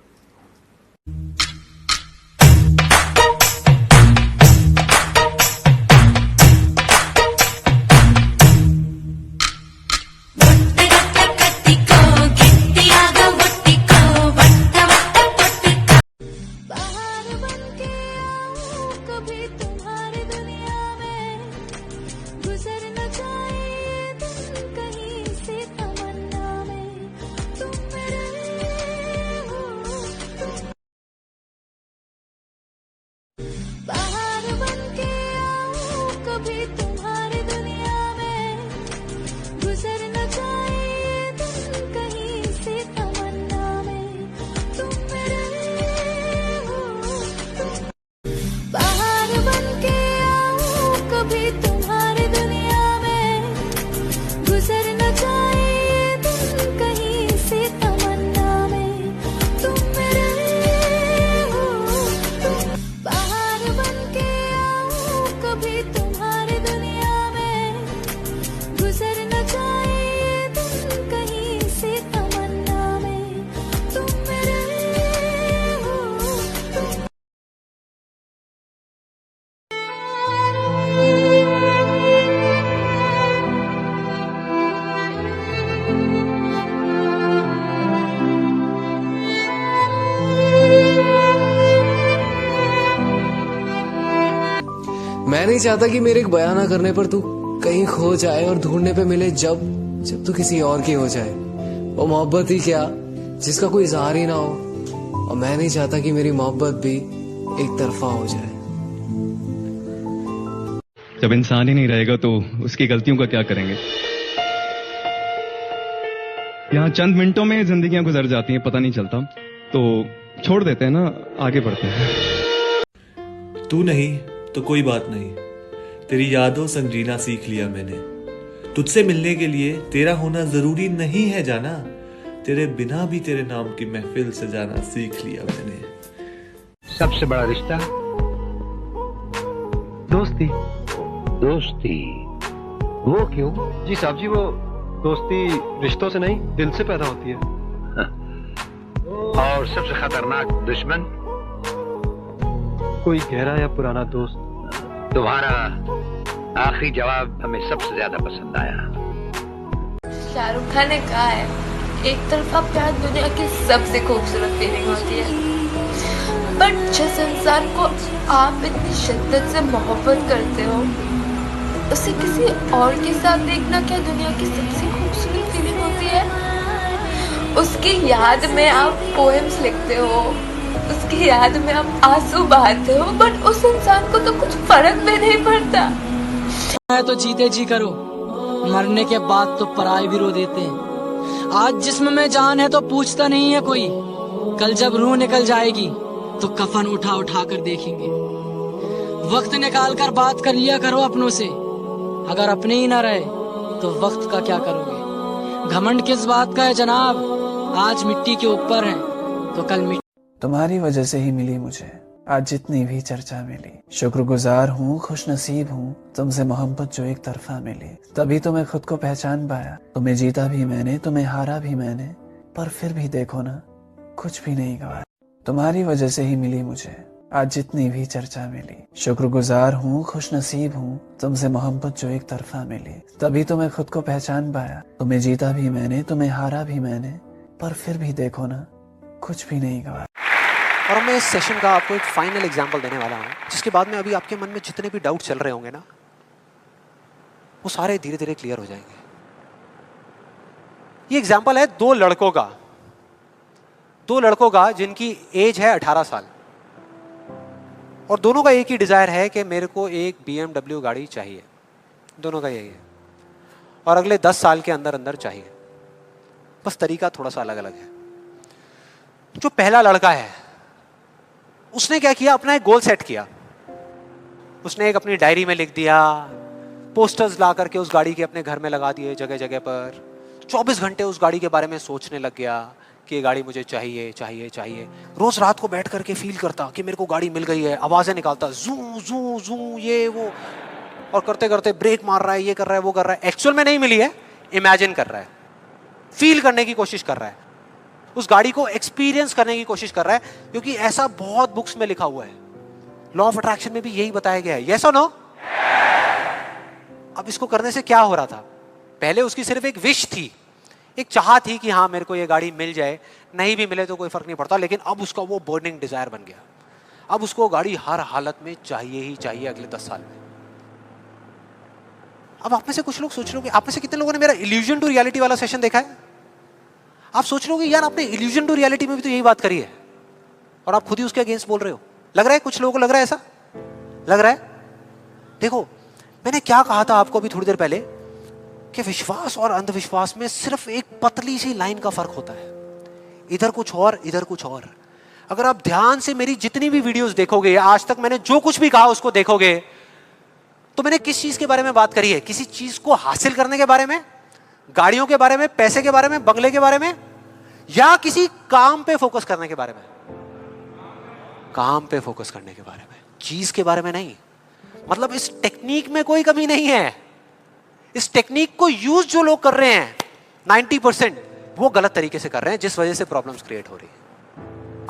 मैं नहीं चाहता कि मेरे एक बयान ना करने पर तू कहीं खो जाए और ढूंढने पे मिले जब जब तू किसी और की हो जाए। वो मोहब्बत ही क्या जिसका कोई इजहार ही ना हो, और मैं नहीं चाहता कि मेरी मोहब्बत भी एक तरफा हो जाए। जब इंसान ही नहीं रहेगा तो उसकी गलतियों का क्या करेंगे। यहाँ चंद मिनटों में जिंदगियां गुजर जाती हैं, पता नहीं चलता, तो छोड़ देते हैं ना, आगे बढ़ते हैं। तू नहीं तो कोई बात नहीं, तेरी यादों संग जीना सीख लिया मैंने। तुझसे मिलने के लिए तेरा होना जरूरी नहीं है जाना, तेरे बिना भी तेरे नाम की महफिल सजाना सीख लिया मैंने। सबसे बड़ा रिश्ता दोस्ती। दोस्ती। वो क्यों? जी साहब जी, वो दोस्ती रिश्तों से नहीं दिल से पैदा होती है। और सबसे खतरनाक दुश्मन? कोई गहरा या पुराना दोस्त। तुम्हारा आखिरी जवाब हमें सबसे ज्यादा पसंद आया। शाहरुख खान ने कहा है, एक तरफा प्यार दुनिया की सबसे खूबसूरत फीलिंग होती है, बट जिस इंसान को आप इतनी शिद्दत से मोहब्बत करते हो, उसे किसी और के साथ देखना क्या दुनिया की सबसे खूबसूरत फीलिंग होती है? उसकी याद में आप पोएम्स लिखते हो, उसकी याद में आप आंसू बहाते हो, बट उस इंसान को तो कुछ फर्क भी नहीं पड़ता। है तो जीते जी करो, मरने के बाद तो पराए भी रो देते हैं। आज जिस्म में जान है तो पूछता नहीं है कोई, कल जब रूह निकल जाएगी तो कफन उठा उठा कर देखेंगे। वक्त निकाल कर बात कर लिया करो अपनों से, अगर अपने ही ना रहे तो वक्त का क्या करोगे। घमंड किस बात का है जनाब, आज मिट्टी के ऊपर है तो कल मिट्टी। तुम्हारी वजह से ही मिली मुझे आज जितनी भी चर्चा मिली। शुक्रगुजार हूँ, खुश नसीब हूँ तुमसे मोहब्बत जो एक तरफा मिली। तभी तो मैं खुद को पहचान पाया, तुम्हें जीता भी मैंने, तुम्हें हारा भी मैंने, पर फिर भी देखो ना, कुछ भी नहीं गवाया। तुम्हारी वजह से ही मिली मुझे आज जितनी भी चर्चा मिली। शुक्रगुजार हूँ, खुश नसीब हूँ तुमसे मोहब्बत जो एक तरफा मिली। तभी तो मैं खुद को पहचान पाया, तुम्हें जीता भी मैंने, तुम्हें हारा भी मैंने, पर फिर भी देखो ना, कुछ भी नहीं गवाया। और मैं इस सेशन का आपको एक फाइनल एग्जांपल देने वाला हूं, जिसके बाद में अभी आपके मन में जितने भी डाउट चल रहे होंगे ना, वो सारे धीरे धीरे क्लियर हो जाएंगे। ये एग्जांपल है दो लड़कों का जिनकी एज है 18 साल, और दोनों का एक ही डिजायर है कि मेरे को एक BMW गाड़ी चाहिए। दोनों का यही है, और अगले 10 साल के अंदर अंदर चाहिए। बस तरीका थोड़ा सा अलग अलग है। जो पहला लड़का है, उसने क्या किया, अपना एक गोल सेट किया। उसने एक अपनी डायरी में लिख दिया, पोस्टर्स ला करके उस गाड़ी के अपने घर में लगा दिए जगह जगह पर। 24 घंटे उस गाड़ी के बारे में सोचने लग गया कि ये गाड़ी मुझे चाहिए चाहिए चाहिए। रोज रात को बैठ करके फील करता कि मेरे को गाड़ी मिल गई है, आवाजें निकालता जू जू जू ये वो, और करते करते ब्रेक मार रहा है, ये कर रहा है वो कर रहा है। एक्चुअल में नहीं मिली है, इमेजिन कर रहा है, फील करने की कोशिश कर रहा है, उस गाड़ी को एक्सपीरियंस करने की कोशिश कर रहा है, क्योंकि ऐसा बहुत बुक्स में लिखा हुआ है। लॉ ऑफ अट्रैक्शन में भी यही बताया गया है। यस और नो? अब इसको करने से क्या हो रहा था? पहले उसकी सिर्फ एक विश थी, एक चाह थी कि हाँ मेरे को ये गाड़ी मिल जाए, नहीं भी मिले तो कोई फर्क नहीं पड़ता। लेकिन अब उसका वो बर्निंग डिजायर बन गया, अब उसको गाड़ी हर हालत में चाहिए ही चाहिए अगले 10 साल में। अब आप में से कुछ लोग सोच रहे हो कि आप में से कितने लोगों ने मेरा इल्यूजन टू रियलिटी वाला सेशन देखा है? आप सोच रहे हो कि यार आपने इल्यूजन टू रियलिटी में भी तो यही बात करी है, और आप खुद ही उसके अगेंस्ट बोल रहे हो। लग रहा है कुछ लोगों को, लग रहा है ऐसा लग रहा है। देखो मैंने क्या कहा था आपको अभी थोड़ी देर पहले, कि विश्वास और अंधविश्वास में सिर्फ एक पतली सी लाइन का फर्क होता है, इधर कुछ और इधर कुछ और। अगर आप ध्यान से मेरी जितनी भी वीडियोस देखोगे, आज तक मैंने जो कुछ भी कहा उसको देखोगे, तो मैंने किस चीज के बारे में बात करी है? किसी चीज को हासिल करने के बारे में, गाड़ियों के बारे में, पैसे के बारे में, बंगले के बारे में, या किसी काम पे फोकस करने के बारे में? काम पे फोकस करने के बारे में, चीज के बारे में नहीं। मतलब इस टेक्निक में कोई कमी नहीं है। इस टेक्निक को यूज जो लोग कर रहे हैं 90% वो गलत तरीके से कर रहे हैं, जिस वजह से प्रॉब्लम्स क्रिएट हो रही है।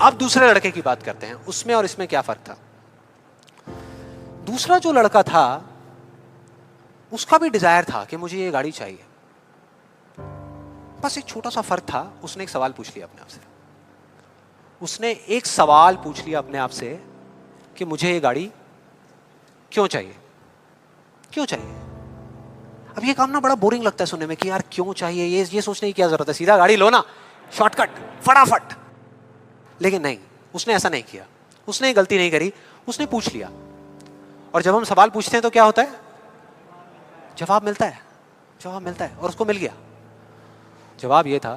अब दूसरे लड़के की बात करते हैं, उसमें और इसमें क्या फर्क था। दूसरा जो लड़का था उसका भी डिजायर था कि मुझे ये गाड़ी चाहिए, बस एक छोटा सा फर्क था। उसने एक सवाल पूछ लिया अपने आप से, उसने एक सवाल पूछ लिया अपने आप से कि मुझे ये गाड़ी क्यों चाहिए, क्यों चाहिए। अब ये काम ना बड़ा बोरिंग लगता है सुनने में कि यार क्यों चाहिए, ये सोचने की क्या जरूरत है, सीधा गाड़ी लो ना, शॉर्टकट फटाफट। लेकिन नहीं, उसने ऐसा नहीं किया, उसने गलती नहीं करी, उसने पूछ लिया। और जब हम सवाल पूछते हैं तो क्या होता है? जवाब मिलता है, जवाब मिलता है। और उसको मिल गया। जवाब ये था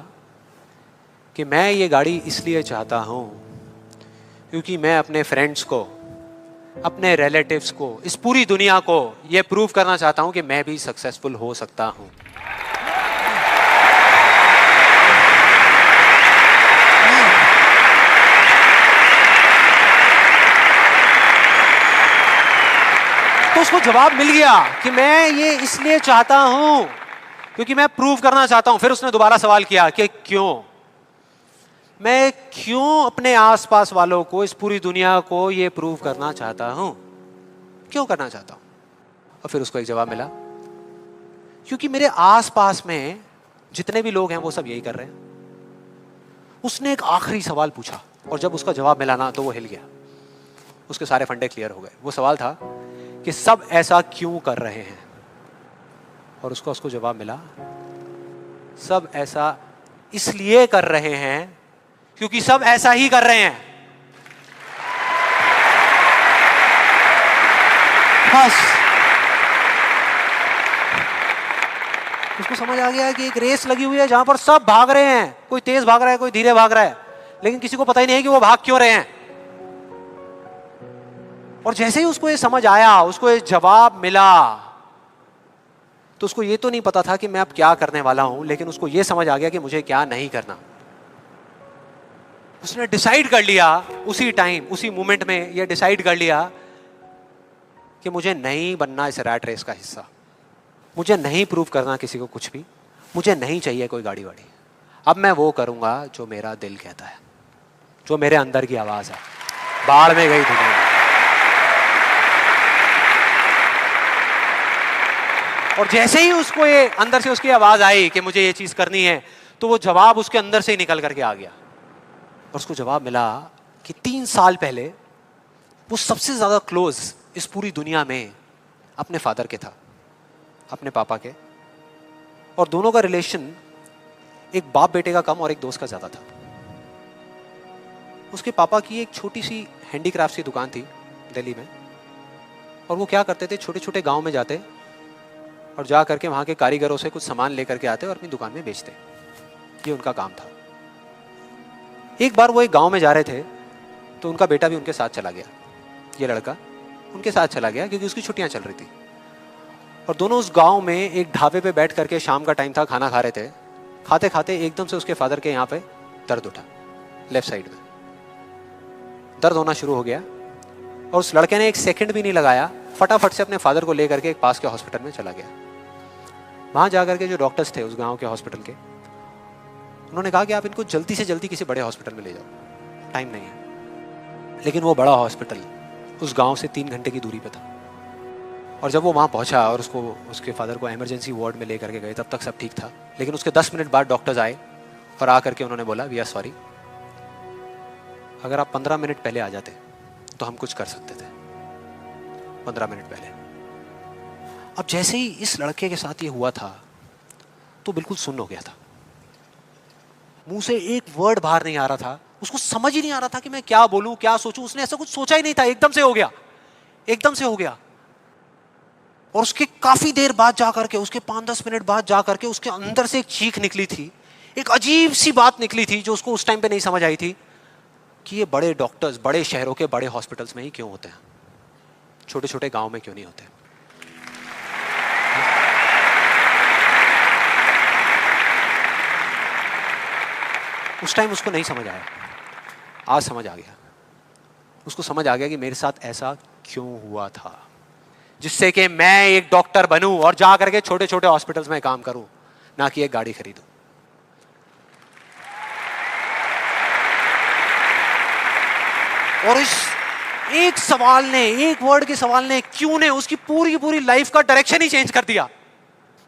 कि मैं ये गाड़ी इसलिए चाहता हूं क्योंकि मैं अपने फ्रेंड्स को, अपने रिलेटिव्स को, इस पूरी दुनिया को ये प्रूव करना चाहता हूं कि मैं भी सक्सेसफुल हो सकता हूं। तो उसको जवाब मिल गया कि मैं ये इसलिए चाहता हूं क्योंकि मैं प्रूव करना चाहता हूं। फिर उसने दोबारा सवाल किया कि क्यों, मैं क्यों अपने आसपास वालों को, इस पूरी दुनिया को ये प्रूव करना चाहता हूं, क्यों करना चाहता हूं? और फिर उसको एक जवाब मिला, क्योंकि मेरे आसपास में जितने भी लोग हैं वो सब यही कर रहे हैं। उसने एक आखिरी सवाल पूछा और जब उसका जवाब मिला ना तो वो हिल गया, उसके सारे फंडे क्लियर हो गए। वो सवाल था कि सब ऐसा क्यों कर रहे हैं, और उसको जवाब मिला, सब ऐसा इसलिए कर रहे हैं क्योंकि सब ऐसा ही कर रहे हैं। बस उसको समझ आ गया कि एक रेस लगी हुई है जहां पर सब भाग रहे हैं, कोई तेज भाग रहा है, कोई धीरे भाग रहा है, लेकिन किसी को पता ही नहीं है कि वो भाग क्यों रहे हैं। और जैसे ही उसको ये समझ आया, उसको ये जवाब मिला, तो उसको ये तो नहीं पता था कि मैं अब क्या करने वाला हूं, लेकिन उसको ये समझ आ गया कि मुझे क्या नहीं करना। उसने डिसाइड कर लिया उसी टाइम, उसी मोमेंट में ये डिसाइड कर लिया कि मुझे नहीं बनना इस रैट रेस का हिस्सा, मुझे नहीं प्रूव करना किसी को कुछ भी, मुझे नहीं चाहिए कोई गाड़ी वाड़ी। अब मैं वो करूंगा जो मेरा दिल कहता है, जो मेरे अंदर की आवाज है। बाढ़ में गई दुनिया। और जैसे ही उसको ये अंदर से उसकी आवाज आई कि मुझे ये चीज करनी है, तो वो जवाब उसके अंदर से ही निकल करके आ गया। और उसको जवाब मिला कि 3 साल पहले वो सबसे ज्यादा क्लोज इस पूरी दुनिया में अपने फादर के था, अपने पापा के, और दोनों का रिलेशन एक बाप बेटे का कम और एक दोस्त का ज्यादा था। उसके पापा की एक छोटी सी हैंडीक्राफ्ट की दुकान थी दिल्ली में, और वो क्या करते थे, छोटे छोटे गांव में जाते और जा करके वहां के कारीगरों से कुछ सामान लेकर के आते और अपनी दुकान में बेचते। ये उनका काम था। एक बार वो एक गांव में जा रहे थे तो उनका बेटा भी उनके साथ चला गया, ये लड़का उनके साथ चला गया क्योंकि उसकी छुट्टियां चल रही थी। और दोनों उस गांव में एक ढाबे पे बैठ करके, शाम का टाइम था, खाना खा रहे थे। खाते खाते एकदम से उसके फादर के यहाँ पे दर्द उठा लेफ्ट साइड में, दर्द होना शुरू हो गया और उस लड़के ने एक सेकंड भी नहीं लगाया, फटाफट से अपने फादर को लेकर के एक पास के हॉस्पिटल में चला गया। वहां जाकर के जो डॉक्टर्स थे उस गांव के हॉस्पिटल के, उन्होंने कहा कि आप इनको जल्दी से जल्दी किसी बड़े हॉस्पिटल में ले जाओ, टाइम नहीं है। लेकिन वो बड़ा हॉस्पिटल उस गांव से 3 घंटे की दूरी पे था। और जब वो वहां पहुंचा और उसको उसके फादर को इमरजेंसी वार्ड में लेकर के गए, तब तक सब ठीक था। लेकिन उसके 10 मिनट बाद डॉक्टर्स आए और आकर के उन्होंने बोला वी आर सॉरी, अगर आप 15 मिनट पहले आ जाते तो हम कुछ कर सकते थे। 15 मिनट पहले। अब जैसे ही इस लड़के के साथ ये हुआ था तो बिल्कुल सुन्न हो गया था, मुंह से एक वर्ड बाहर नहीं आ रहा था, उसको समझ ही नहीं आ रहा था कि मैं क्या बोलूं क्या सोचूं। उसने ऐसा कुछ सोचा ही नहीं था, एकदम से हो गया, एकदम से हो गया। और उसके काफी देर बाद जाकर के, उसके 5-10 मिनट बाद जाकर के उसके अंदर से एक चीख निकली थी, एक अजीब सी बात निकली थी जो उसको उस टाइम पे नहीं समझ आई थी कि ये बड़े डॉक्टर्स बड़े शहरों के बड़े हॉस्पिटल्स में ही क्यों होते हैं, छोटे छोटे गांव में क्यों नहीं होते। उस टाइम उसको नहीं समझ आया, आज समझ आ गया। उसको समझ आ गया कि मेरे साथ ऐसा क्यों हुआ था, जिससे कि मैं एक डॉक्टर बनूं और जा करके छोटे छोटे हॉस्पिटल्स में काम करूं, ना कि एक गाड़ी खरीदूं। और इस एक सवाल ने, एक वर्ड के सवाल ने, क्यों ने, उसकी पूरी पूरी लाइफ का डायरेक्शन ही चेंज कर दिया।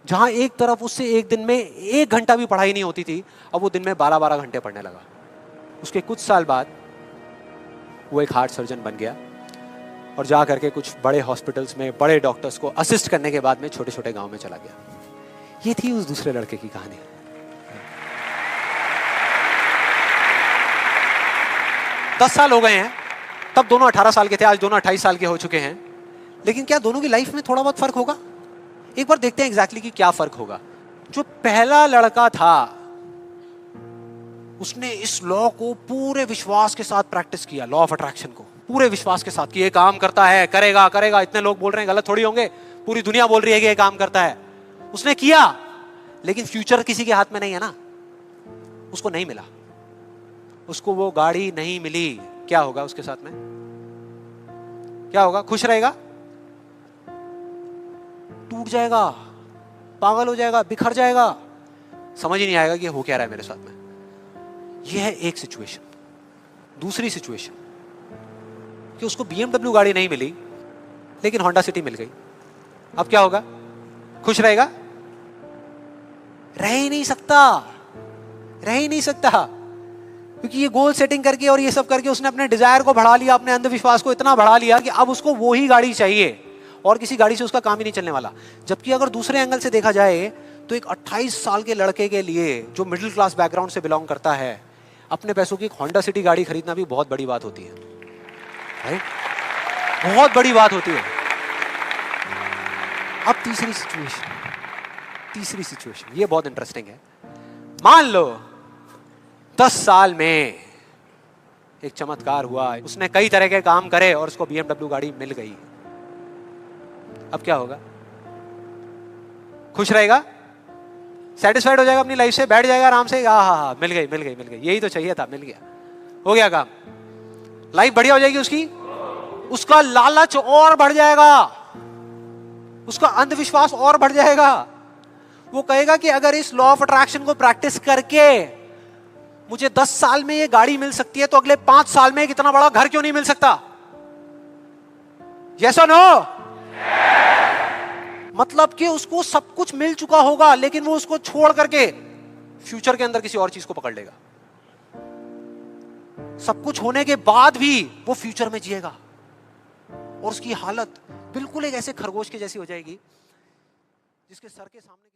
जहां एक तरफ उससे एक दिन में 1 घंटा भी पढ़ाई नहीं होती थी, अब वो दिन में 12-12 घंटे पढ़ने लगा। उसके कुछ साल बाद वो एक हार्ट सर्जन बन गया और जा करके कुछ बड़े हॉस्पिटल्स में बड़े डॉक्टर्स को असिस्ट करने के बाद में छोटे छोटे गांव में चला गया। ये थी उस दूसरे लड़के की कहानी। 10 साल हो गए हैं, तब दोनों 18 साल के थे, आज दोनों 28 साल के हो चुके हैं। लेकिन क्या दोनों की लाइफ में थोड़ा बहुत फर्क होगा? एक बार देखते हैं एग्जैक्टली कि क्या फर्क होगा। जो पहला लड़का था उसने इस लॉ को पूरे विश्वास के साथ प्रैक्टिस किया, लॉ ऑफ अट्रैक्शन को पूरे विश्वास के साथ कि ये काम करता है, करेगा करेगा, इतने लोग बोल रहे हैं गलत थोड़ी होंगे, पूरी दुनिया बोल रही है कि ये काम करता है। उसने किया, लेकिन फ्यूचर किसी के हाथ में नहीं है ना, उसको नहीं मिला, उसको वो गाड़ी नहीं मिली। क्या होगा उसके साथ में? क्या होगा? खुश रहेगा? टूट जाएगा, पागल हो जाएगा, बिखर जाएगा, समझ ही नहीं आएगा कि हो क्या रहा है मेरे साथ में। यह है एक सिचुएशन। दूसरी सिचुएशन कि उसको BMW गाड़ी नहीं मिली लेकिन होंडा सिटी मिल गई। अब क्या होगा? खुश रहेगा? रह ही नहीं सकता, रह ही नहीं सकता, क्योंकि ये गोल सेटिंग करके और ये सब करके उसने अपने डिजायर को बढ़ा लिया, अपने अंधविश्वास को इतना बढ़ा लिया कि अब उसको वो ही गाड़ी चाहिए और किसी गाड़ी से उसका काम ही नहीं चलने वाला। जबकि अगर दूसरे एंगल से देखा जाए तो एक 28 साल के लड़के के लिए जो मिडिल क्लास बैकग्राउंड से बिलोंग करता है, अपने पैसों की एक होंडा सिटी गाड़ी खरीदना भी बहुत बड़ी बात होती है, राइट? बहुत बड़ी बात होती है। अब तीसरी सिचुएशन ये बहुत इंटरेस्टिंग है। मान लो 10 साल में एक चमत्कार हुआ, उसने कई तरह के काम करे और उसको BMW गाड़ी मिल गई। अब क्या होगा? खुश रहेगा? सेटिस्फाइड हो जाएगा अपनी लाइफ से, बैठ जाएगा आराम से, हाँ, मिल गई, यही तो चाहिए था, मिल गया, हो गया काम, लाइफ बढ़िया हो जाएगी उसकी। उसका लालच और बढ़ जाएगा, उसका अंधविश्वास और बढ़ जाएगा। वो कहेगा कि अगर इस लॉ ऑफ अट्रैक्शन को प्रैक्टिस करके मुझे 10 साल में ये गाड़ी मिल सकती है तो अगले 5 साल में कितना बड़ा घर क्यों नहीं मिल सकता? यस और नो? मतलब कि उसको सब कुछ मिल चुका होगा लेकिन वो उसको छोड़ करके फ्यूचर के अंदर किसी और चीज को पकड़ लेगा। सब कुछ होने के बाद भी वो फ्यूचर में जिएगा और उसकी हालत बिल्कुल एक ऐसे खरगोश के जैसी हो जाएगी जिसके सर के सामने